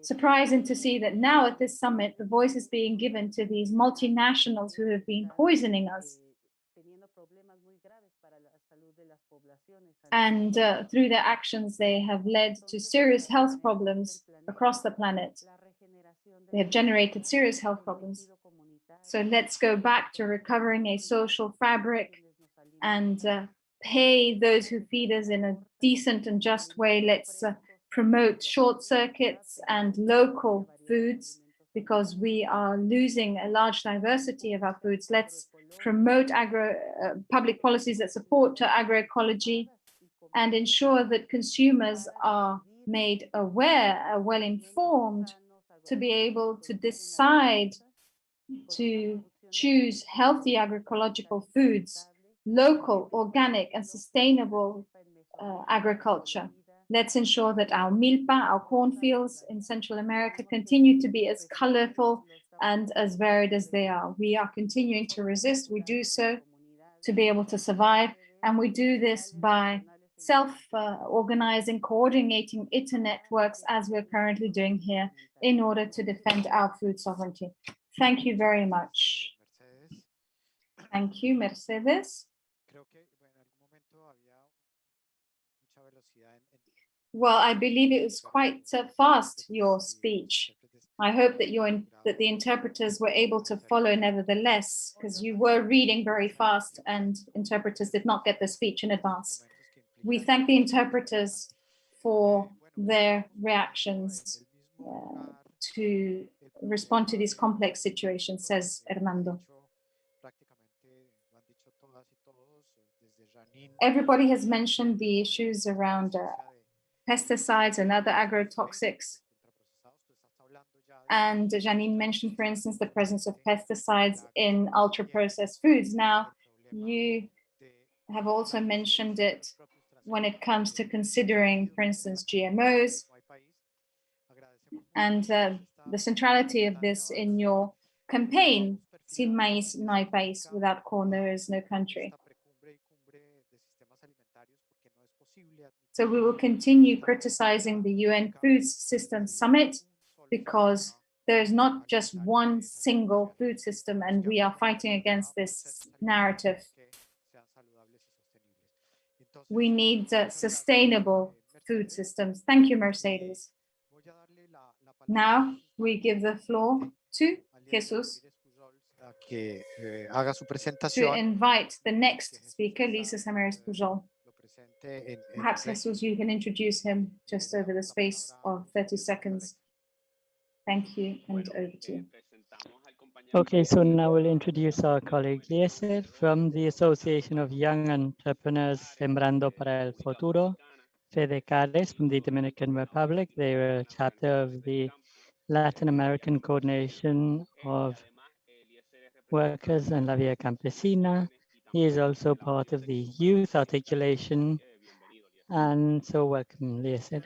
surprising to see that now at this summit, the voice is being given to these multinationals who have been poisoning us. And through their actions, they have led to serious health problems across the planet. They have generated serious health problems. So let's go back to recovering a social fabric and pay those who feed us in a decent and just way. Let's promote short circuits and local foods because we are losing a large diversity of our foods. Let's promote public policies that support agroecology and ensure that consumers are made aware, well informed, to be able to decide to choose healthy agroecological foods, local, organic, and sustainable agriculture. Let's ensure that our milpa, our cornfields in Central America, continue to be as colorful and as varied as they are. We are continuing to resist. We do so to be able to survive. And we do this by self-organizing, coordinating ITER networks as we're currently doing here in order to defend our food sovereignty. Thank you very much. Thank you, Mercedes. Well, I believe it was quite fast, your speech. I hope that that the interpreters were able to follow nevertheless, because you were reading very fast and interpreters did not get the speech in advance. We thank the interpreters for their reactions to respond to these complex situations, says Hernando. Everybody has mentioned the issues around pesticides and other agrotoxics. And Janine mentioned, for instance, the presence of pesticides in ultra-processed foods. Now, you have also mentioned it when it comes to considering, for instance, GMOs and the centrality of this in your campaign, Sin maíz no hay país, without corn there is no country. So we will continue criticizing the UN Food System Summit because there is not just one single food system, and we are fighting against this narrative. We need sustainable food systems. Thank you, Mercedes. Now we give the floor to Jesús que haga su to presentación. invite the next speaker, Lisa Ramirez Pujols. Lo presente en Perhaps, Jesús, you can introduce him just over the space of 30 seconds. Thank you, and over to you. Okay, so now we'll introduce our colleague Eliezer from the Association of Young Entrepreneurs Sembrando para el Futuro, FEDECARES from the Dominican Republic. They were a chapter of the Latin American Coordination of Workers and La Via Campesina. He is also part of the Youth Articulation. And so welcome, Eliezer.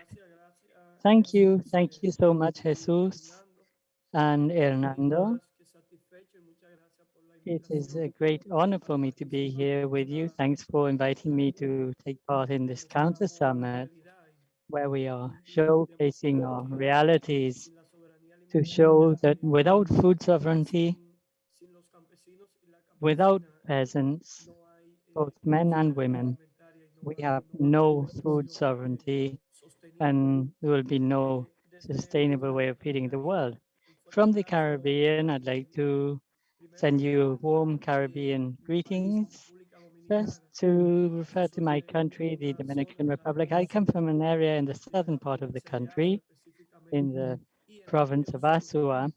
Thank you so much, Jesus and Hernando. It is a great honor for me to be here with you. Thanks for inviting me to take part in this Counter Summit, where we are showcasing our realities to show that without food sovereignty, without peasants, both men and women, we have no food sovereignty and there will be no sustainable way of feeding the world. From the Caribbean, I'd like to send you warm Caribbean greetings. First, to refer to my country, the Dominican Republic. I come from an area in the southern part of the country, in the province of Azua.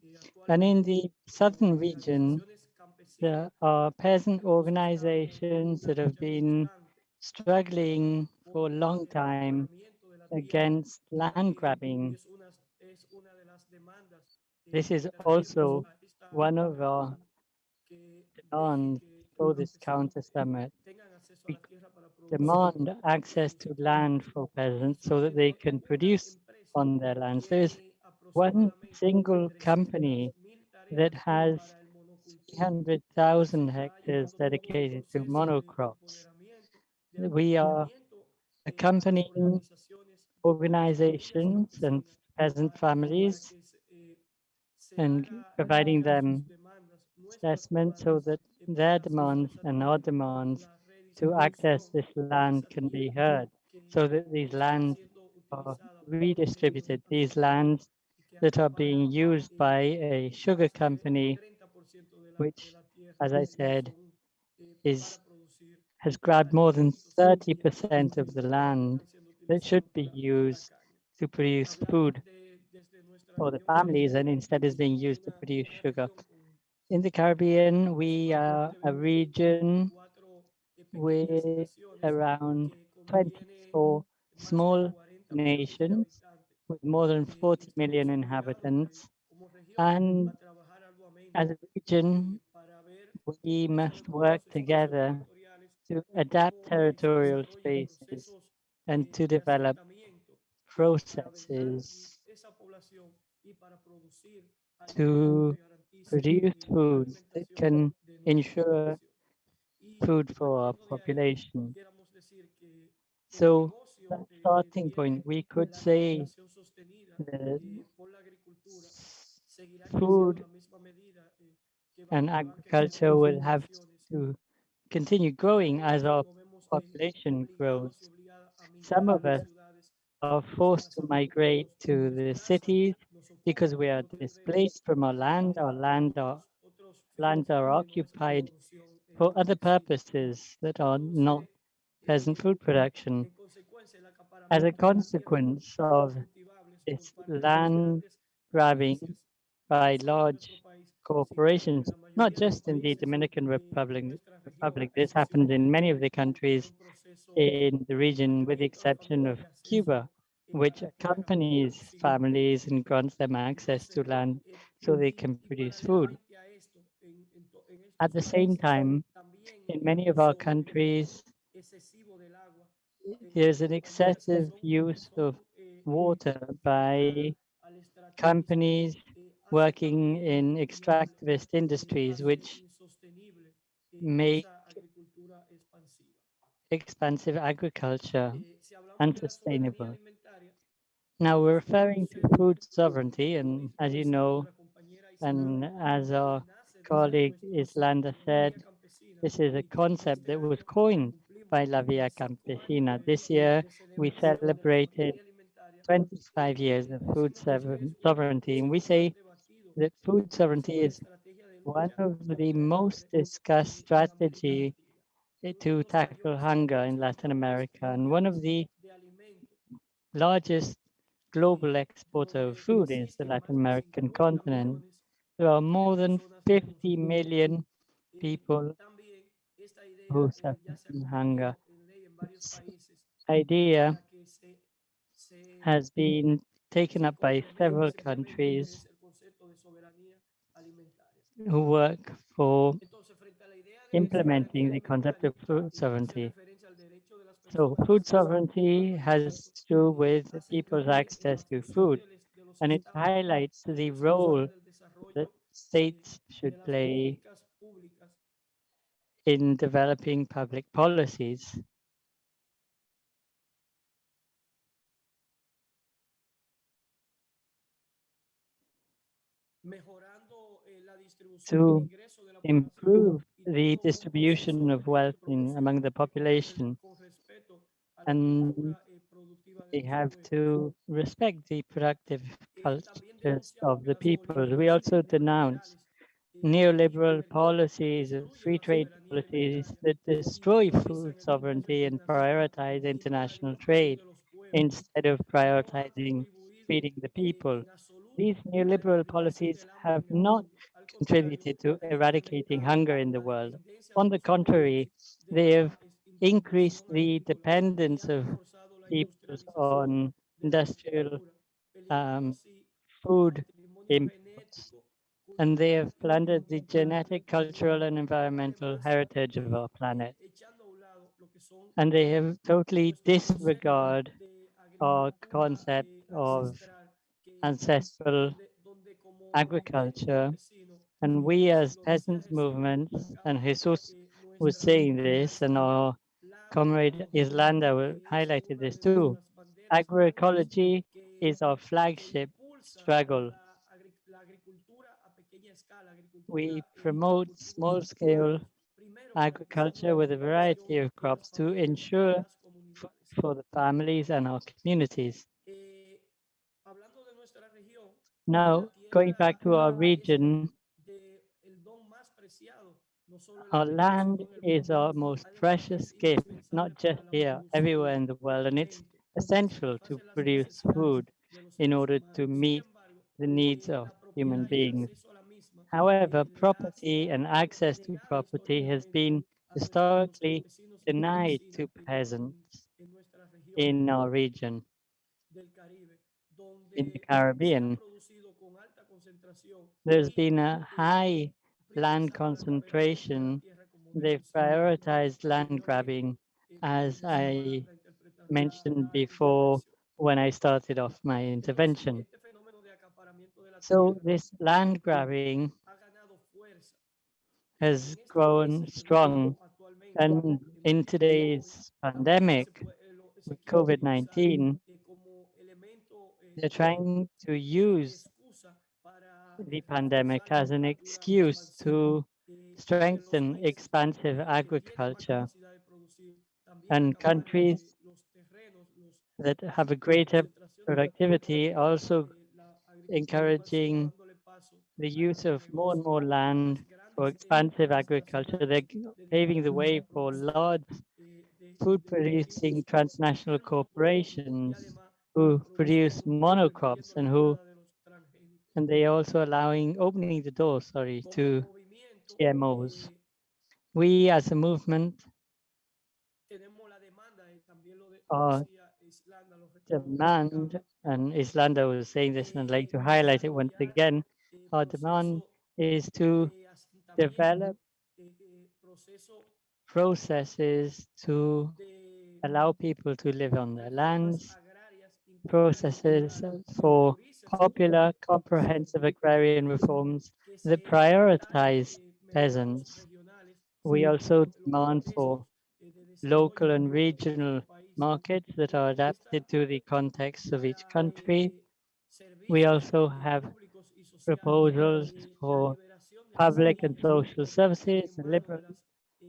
And in the southern region, there are peasant organizations that have been struggling for a long time against land grabbing. This is also one of our demands for this Counter Summit. We demand access to land for peasants so that they can produce on their lands. There's one single company that has 300,000 hectares dedicated to monocrops. We are accompanying organizations and peasant families and providing them assessment so that their demands and our demands to access this land can be heard, so that these lands are redistributed. These lands that are being used by a sugar company, which, as I said, has grabbed more than 30% of the land that should be used to produce food for the families and instead is being used to produce sugar. In the Caribbean, we are a region with around 24 small nations with more than 40 million inhabitants. And as a region, we must work together to adapt territorial spaces and to develop processes to produce foods that can ensure food for our population. So that starting point, we could say that food and agriculture will have to continue growing as our population grows. Some of us are forced to migrate to the cities because we are displaced from our land. Our lands are occupied for other purposes that are not peasant food production. As a consequence of this land grabbing by large corporations, not just in the Dominican Republic, this happens in many of the countries in the region, with the exception of Cuba, which accompanies families and grants them access to land so they can produce food. At the same time, in many of our countries, there's an excessive use of water by companies working in extractivist industries, which make expansive agriculture unsustainable. Now we're referring to food sovereignty, and as you know, and as our colleague Islanda said, this is a concept that was coined by La Via Campesina. This year, we celebrated 25 years of food sovereignty, and we say that food sovereignty is one of the most discussed strategy to tackle hunger in Latin America, and one of the largest global exporter of food is the Latin American continent. There are more than 50 million people who suffer from hunger. This idea has been taken up by several countries who work for implementing the concept of food sovereignty. So food sovereignty has to do with people's access to food, and it highlights the role that states should play in developing public policies. To improve the distribution of wealth among the population, and they have to respect the productive cultures of the people. We also denounce neoliberal policies, free trade policies that destroy food sovereignty and prioritize international trade instead of prioritizing feeding the people. These neoliberal policies have not contributed to eradicating hunger in the world. On the contrary, they have increased the dependence of peoples on industrial food imports, and they have plundered the genetic, cultural, and environmental heritage of our planet. And they have totally disregarded our concept of ancestral agriculture. And we as peasants movements, and Jesús was saying this, and our comrade Islanda highlighted this too, agroecology is our flagship struggle. We promote small-scale agriculture with a variety of crops to ensure food for the families and our communities. Now, going back to our region, our land is our most precious gift, not just here, everywhere in the world, and it's essential to produce food in order to meet the needs of human beings. However, property and access to property has been historically denied to peasants in our region, in the Caribbean. There's been a high land concentration. They've prioritized land grabbing, as I mentioned before when I started off my intervention. So this land grabbing has grown strong, and in today's pandemic with COVID-19, they're trying to use the pandemic as an excuse to strengthen expansive agriculture, and countries that have a greater productivity also encouraging the use of more and more land for expansive agriculture. They're paving the way for large food producing transnational corporations who produce monocrops and they also opening the door, to GMOs. We as a movement are demand, and Islanda was saying this, and I'd like to highlight it once again, our demand is to develop processes to allow people to live on their lands, processes for popular, comprehensive agrarian reforms that prioritize peasants. We also demand for local and regional markets that are adapted to the context of each country. We also have proposals for public and social services and liberal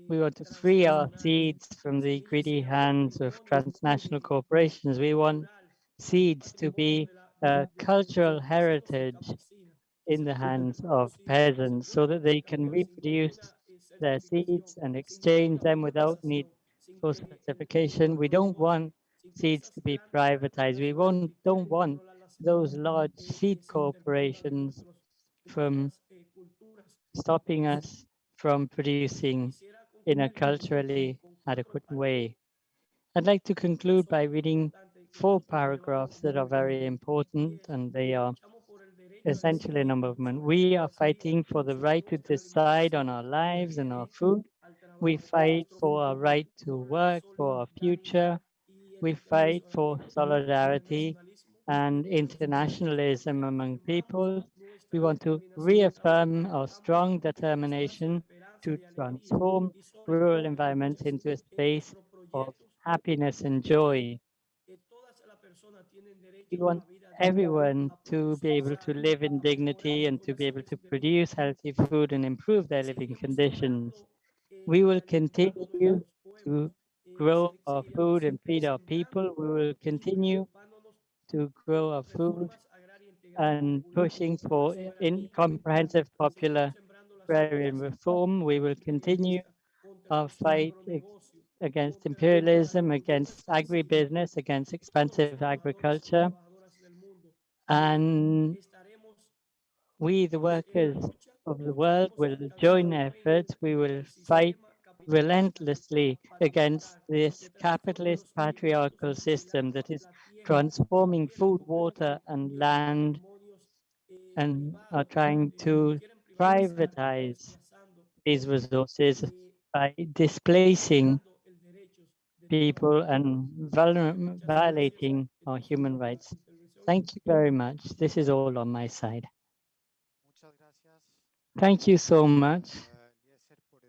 We want to free our seeds from the greedy hands of transnational corporations. We want seeds to be a cultural heritage in the hands of peasants so that they can reproduce their seeds and exchange them without need for certification. We don't want seeds to be privatized. We don't want those large seed corporations from stopping us from producing in a culturally adequate way. I'd like to conclude by reading 4 paragraphs that are very important, and they are essential in our movement. We are fighting for the right to decide on our lives and our food. We fight for our right to work, for our future. We fight for solidarity and internationalism among people. We want to reaffirm our strong determination to transform rural environments into a space of happiness and joy. We want everyone to be able to live in dignity and to be able to produce healthy food and improve their living conditions. We will continue to grow our food and feed our people. We will continue to grow our food and pushing for comprehensive popular agrarian reform. We will continue our fight against imperialism, against agribusiness, against expensive agriculture. And we, the workers of the world, will join efforts. We will fight relentlessly against this capitalist patriarchal system that is transforming food, water, and land and are trying to privatize these resources by displacing people and violating our human rights. Thank you very much. This is all on my side. Thank you so much,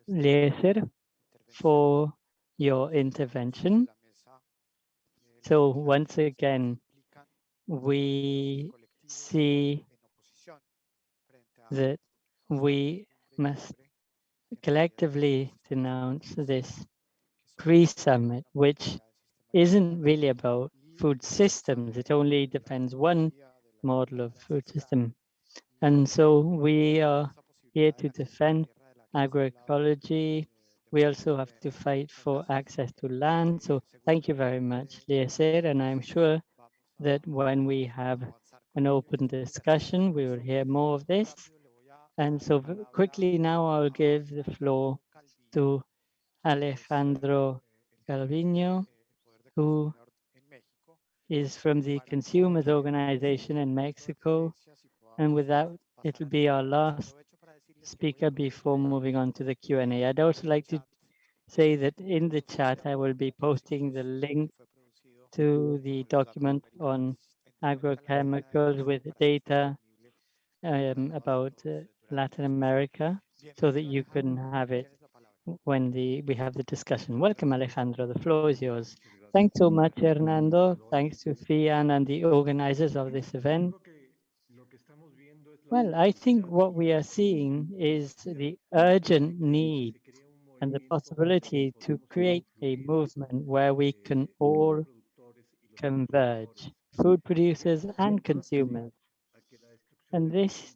Eliezer, for your intervention. So once again, we see that we must collectively denounce this pre-summit, which isn't really about food systems. It only defends one model of food system. And so we are here to defend agroecology. We also have to fight for access to land. So thank you very much, Eliezer. And I'm sure that when we have an open discussion, we will hear more of this. And so quickly now I'll give the floor to Alejandro Calviño, who is from the Consumers Organization in Mexico. And with that, it'll be our last speaker before moving on to the Q&A. I'd also like to say that in the chat, I will be posting the link to the document on agrochemicals with data about Latin America so that you can have it when we have the discussion. Welcome, Alejandro. The floor is yours. Thanks so much, Hernando. Thanks to FIAN and the organizers of this event. Well, I think what we are seeing is the urgent need and the possibility to create a movement where we can all converge, food producers and consumers. And this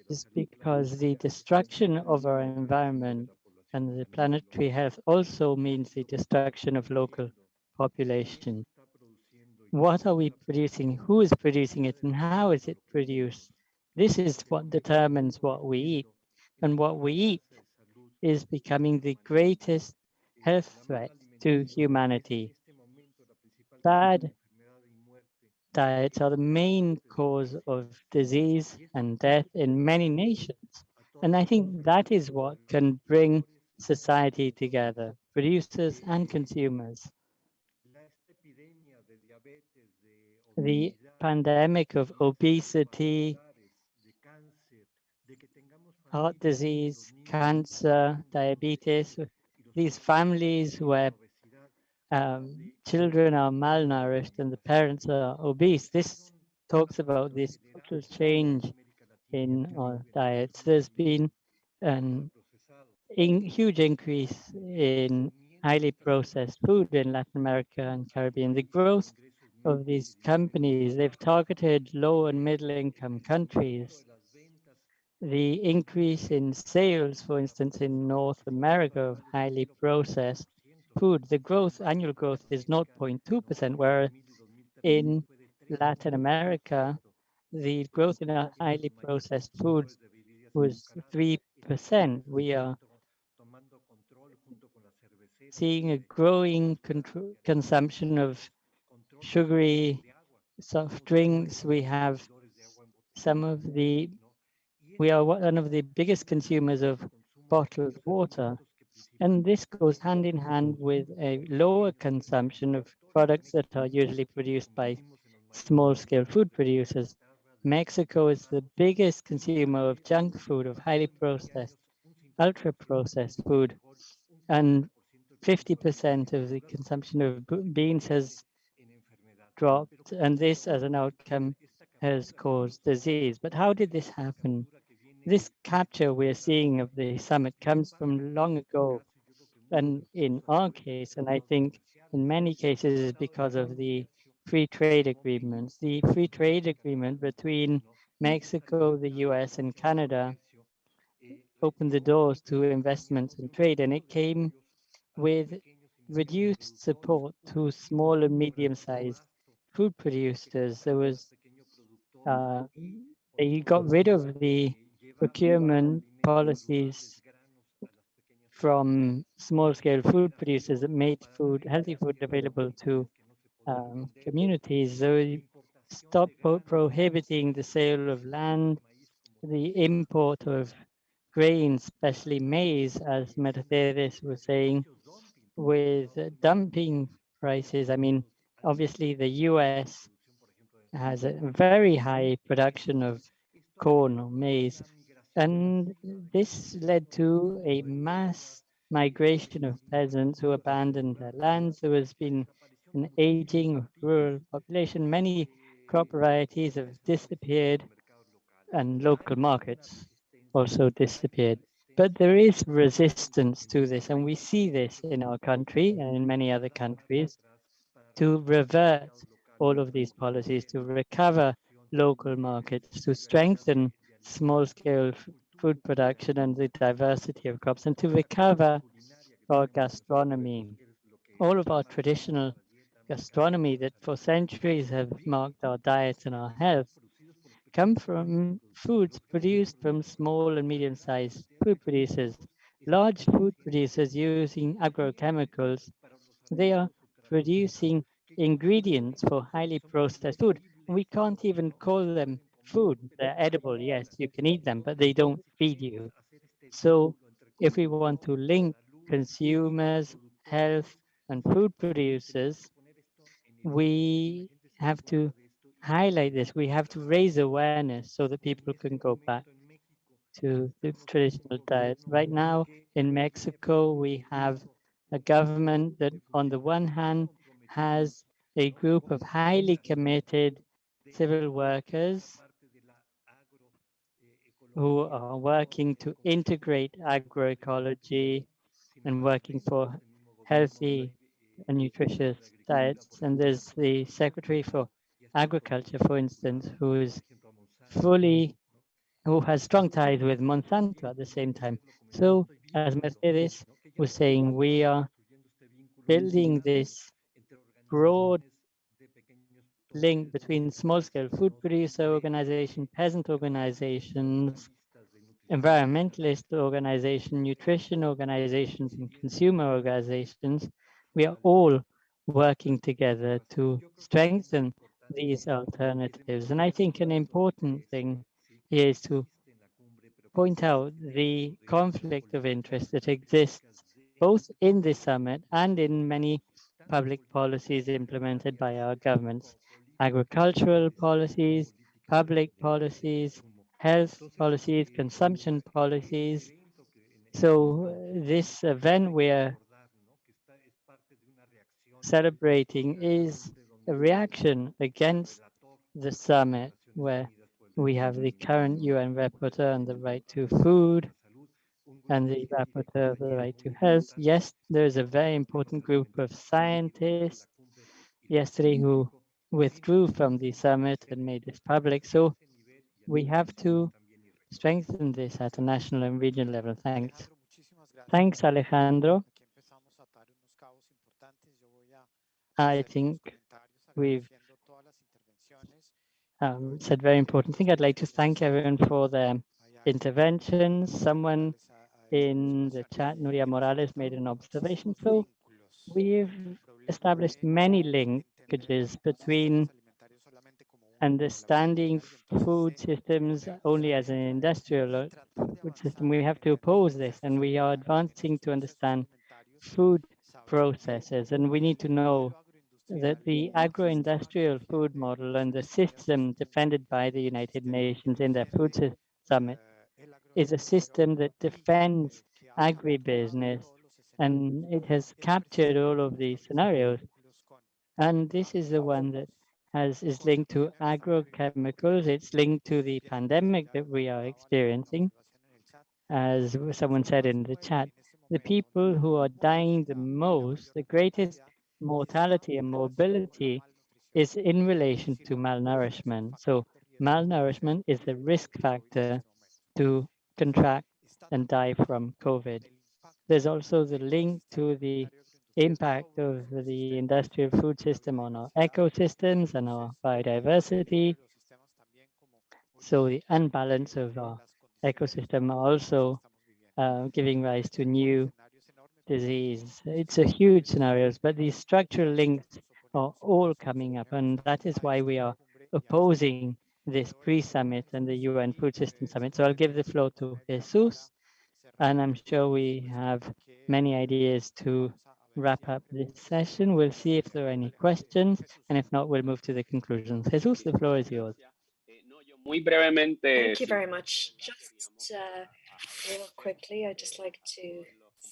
is because the destruction of our environment and the planetary health also means the destruction of local population. What are we producing? Who is producing it? And how is it produced? This is what determines what we eat. And what we eat is becoming the greatest health threat to humanity. Bad diets are the main cause of disease and death in many nations. And I think that is what can bring society together, producers and consumers. The pandemic of obesity, heart disease, cancer, diabetes, these families where children are malnourished and the parents are obese. This talks about this total change in our diets. There's been an huge increase in highly processed food in Latin America and Caribbean. The growth of these companies, they've targeted low and middle income countries. The increase in sales, for instance, in North America of highly processed food, the growth, annual growth is 0.2%, whereas in Latin America, the growth in our highly processed foods was 3%. We are seeing a growing consumption of sugary soft drinks. We are one of the biggest consumers of bottled water. And this goes hand in hand with a lower consumption of products that are usually produced by small-scale food producers. Mexico is the biggest consumer of junk food, of highly processed, ultra-processed food, and 50% of the consumption of beans has dropped, and this as an outcome has caused disease. But how did this happen? This capture we're seeing of the summit comes from long ago, and in our case, and I think in many cases is because of the free trade agreements. The free trade agreement between Mexico, the US, and Canada opened the doors to investments and trade, and it came with reduced support to small and medium-sized food producers. They got rid of the procurement policies from small-scale food producers that made healthy food available to communities. So they stopped prohibiting the sale of land, the import of grains, especially maize, as Mercedes was saying, with dumping prices. I mean, obviously the US has a very high production of corn or maize, and this led to a mass migration of peasants who abandoned their lands. There has been an aging of rural population. Many crop varieties have disappeared, and local markets also disappeared. But there is resistance to this, and we see this in our country and in many other countries, to revert all of these policies, to recover local markets, to strengthen small-scale food production and the diversity of crops, and to recover our gastronomy. All of our traditional gastronomy that for centuries have marked our diets and our health come from foods produced from small and medium-sized food producers. Large food producers using agrochemicals, they are producing ingredients for highly processed food. We can't even call them food. They're edible, yes, you can eat them, but they don't feed you. So if we want to link consumers, health, and food producers, we have to highlight this. We have to raise awareness so that people can go back to the traditional diets. Right now in Mexico, we have a government that on the one hand has a group of highly committed civil workers who are working to integrate agroecology and working for healthy and nutritious diets. And there's the Secretary for Agriculture, for instance, who has strong ties with Monsanto at the same time. So as Mercedes was saying, we are building this broad link between small-scale food producer organization, peasant organizations, environmentalist organization, nutrition organizations, and consumer organizations. We are all working together to strengthen these alternatives. And I think an important thing here is to point out the conflict of interest that exists both in this summit and in many public policies implemented by our governments, agricultural policies, public policies, health policies, consumption policies. So this event we're celebrating is a reaction against the summit, where we have the current UN rapporteur on the right to food, and the rapporteur of the right to health. Yes, there's a very important group of scientists yesterday who withdrew from the summit and made this public. So we have to strengthen this at a national and regional level. Thanks. Thanks, Alejandro. I think we've said very important thing. I'd like to thank everyone for their interventions. Someone in the chat, Nuria Morales, made an observation. So we've established many linkages between understanding food systems only as an industrial food system. We have to oppose this, and we are advancing to understand food processes, and we need to know that the agro-industrial food model and the system defended by the United Nations in their food summit is a system that defends agribusiness, and it has captured all of these scenarios. And this is the one that is linked to agrochemicals. It's linked to the pandemic that we are experiencing. As someone said in the chat, the people who are dying the most, the greatest mortality and morbidity is in relation to malnourishment. So malnourishment is the risk factor to contract and die from COVID. There's also the link to the impact of the industrial food system on our ecosystems and our biodiversity. So the unbalance of our ecosystem are also giving rise to new disease. It's a huge scenarios, but these structural links are all coming up, and that is why we are opposing this pre-summit and the UN Food System Summit. So I'll give the floor to Jesús, and I'm sure we have many ideas to wrap up this session. We'll see if there are any questions, and if not, we'll move to the conclusions. Jesús, the floor is yours. Thank you very much. Just real quickly, I'd just like to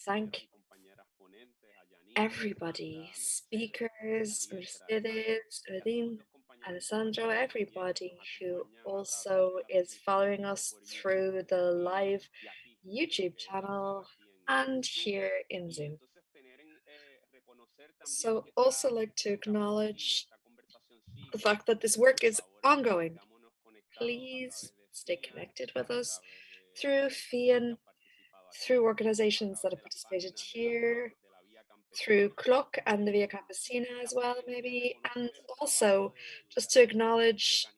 thank everybody, speakers, Mercedes, Redin, Alessandro, everybody who also is following us through the live YouTube channel and here in Zoom. So also like to acknowledge the fact that this work is ongoing. Please stay connected with us through FIAN, through organizations that have participated here, through CLOC and the Via Campesina as well, maybe, and also just to acknowledge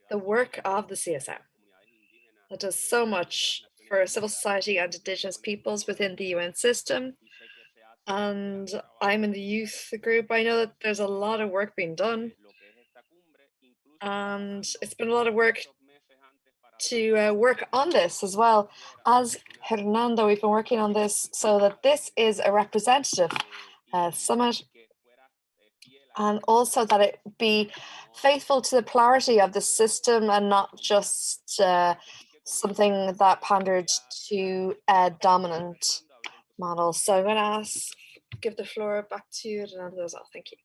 the work of the CSM that does so much for civil society and indigenous peoples within the UN system. And I'm in the youth group. I know that there's a lot of work being done, and it's been a lot of work to work on this as well. As Hernando, we've been working on this so that this is a representative summit, and also that it be faithful to the polarity of the system and not just something that pandered to a dominant model. So I'm going to give the floor back to Hernando as well. Thank you.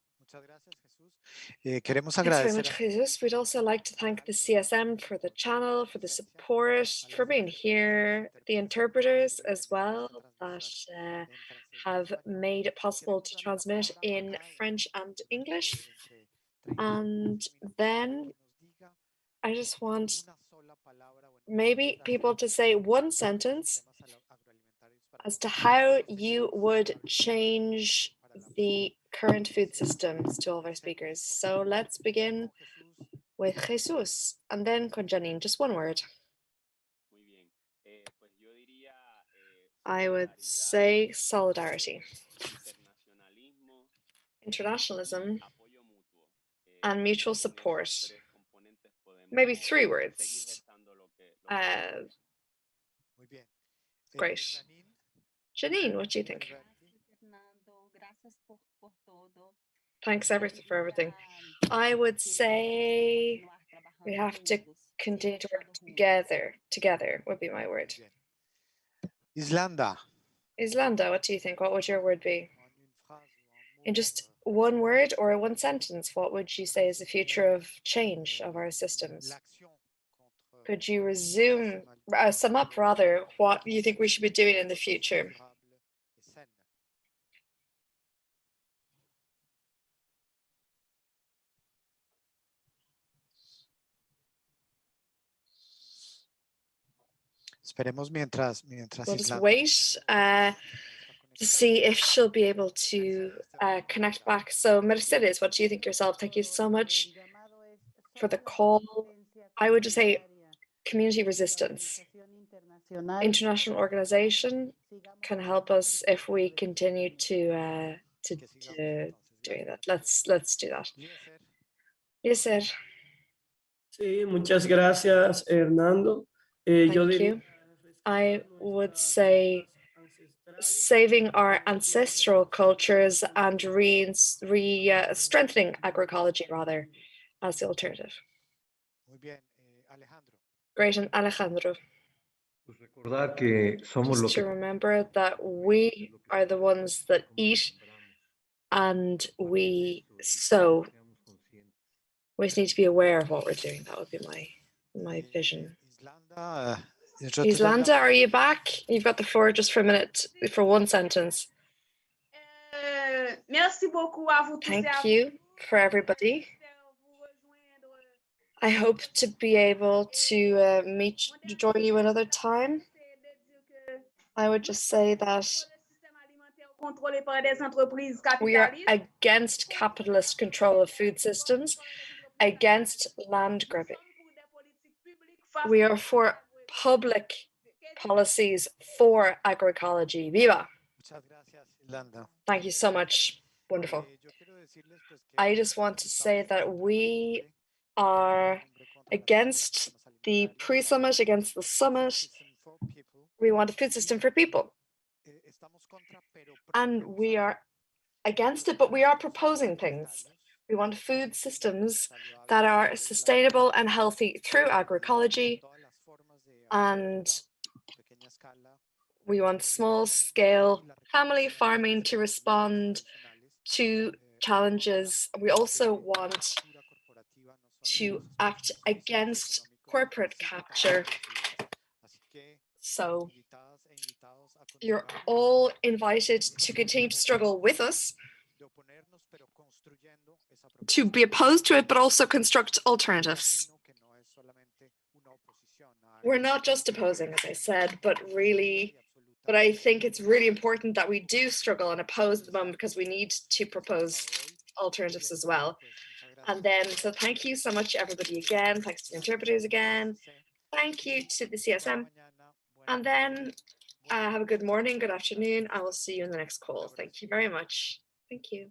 Queremos Thanks very agradecer. much, Jesus. We'd also like to thank the CSM for the channel, for the support, for being here, the interpreters as well that have made it possible to transmit in French and English. And then I just want maybe people to say one sentence as to how you would change the current food systems to all of our speakers. So let's begin with Jesús and then con Janine, just one word. I would say solidarity, internationalism, and mutual support. Maybe 3 words. Great. Janine, what do you think? Thanks for everything. I would say we have to continue to work together. Together would be my word. Islanda. Islanda, what do you think? What would your word be? In just one word or one sentence, what would you say is the future of change of our systems? Could you sum up rather, what you think we should be doing in the future? Esperemos mientras We'll just Islanda- wait to see if she'll be able to connect back. So Mercedes, what do you think yourself? Thank you so much for the call. I would just say community resistance. International organization can help us if we continue to doing that. Let's do that. Yes, sir. Sí, muchas gracias, Hernando. Yo Thank you. I would say saving our ancestral cultures and strengthening agroecology rather as the alternative. Muy bien, Alejandro. Great, and Alejandro. Recordar que somos lo Just to que remember that we are the ones that eat and we sow. We just need to be aware of what we're doing. That would be my vision. Islanda, Islanda, are you back? You've got the floor just for a minute, for one sentence. Merci beaucoup à vous tous. Thank you for everybody. I hope to be able to join you another time. I would just say that we are against capitalist control of food systems, against land grabbing. We are for public policies for agroecology. Viva! Muchas gracias, Islanda. Thank you so much. Wonderful. Yo quiero decirles, pues, que I just want to say that we are against the pre-summit, against the summit. We want a food system for people. And we are against it, but we are proposing things. We want food systems that are sustainable and healthy through agroecology. And we want small-scale family farming to respond to challenges. We also want to act against corporate capture. So you're all invited to continue to struggle with us, to be opposed to it, but also construct alternatives. We're not just opposing, as I said, but I think it's really important that we do struggle and oppose at the moment, because we need to propose alternatives as well. And then, so thank you so much, everybody, again. Thanks to the interpreters again. Thank you to the CSM. And then have a good morning, good afternoon. I will see you in the next call. Thank you very much. Thank you.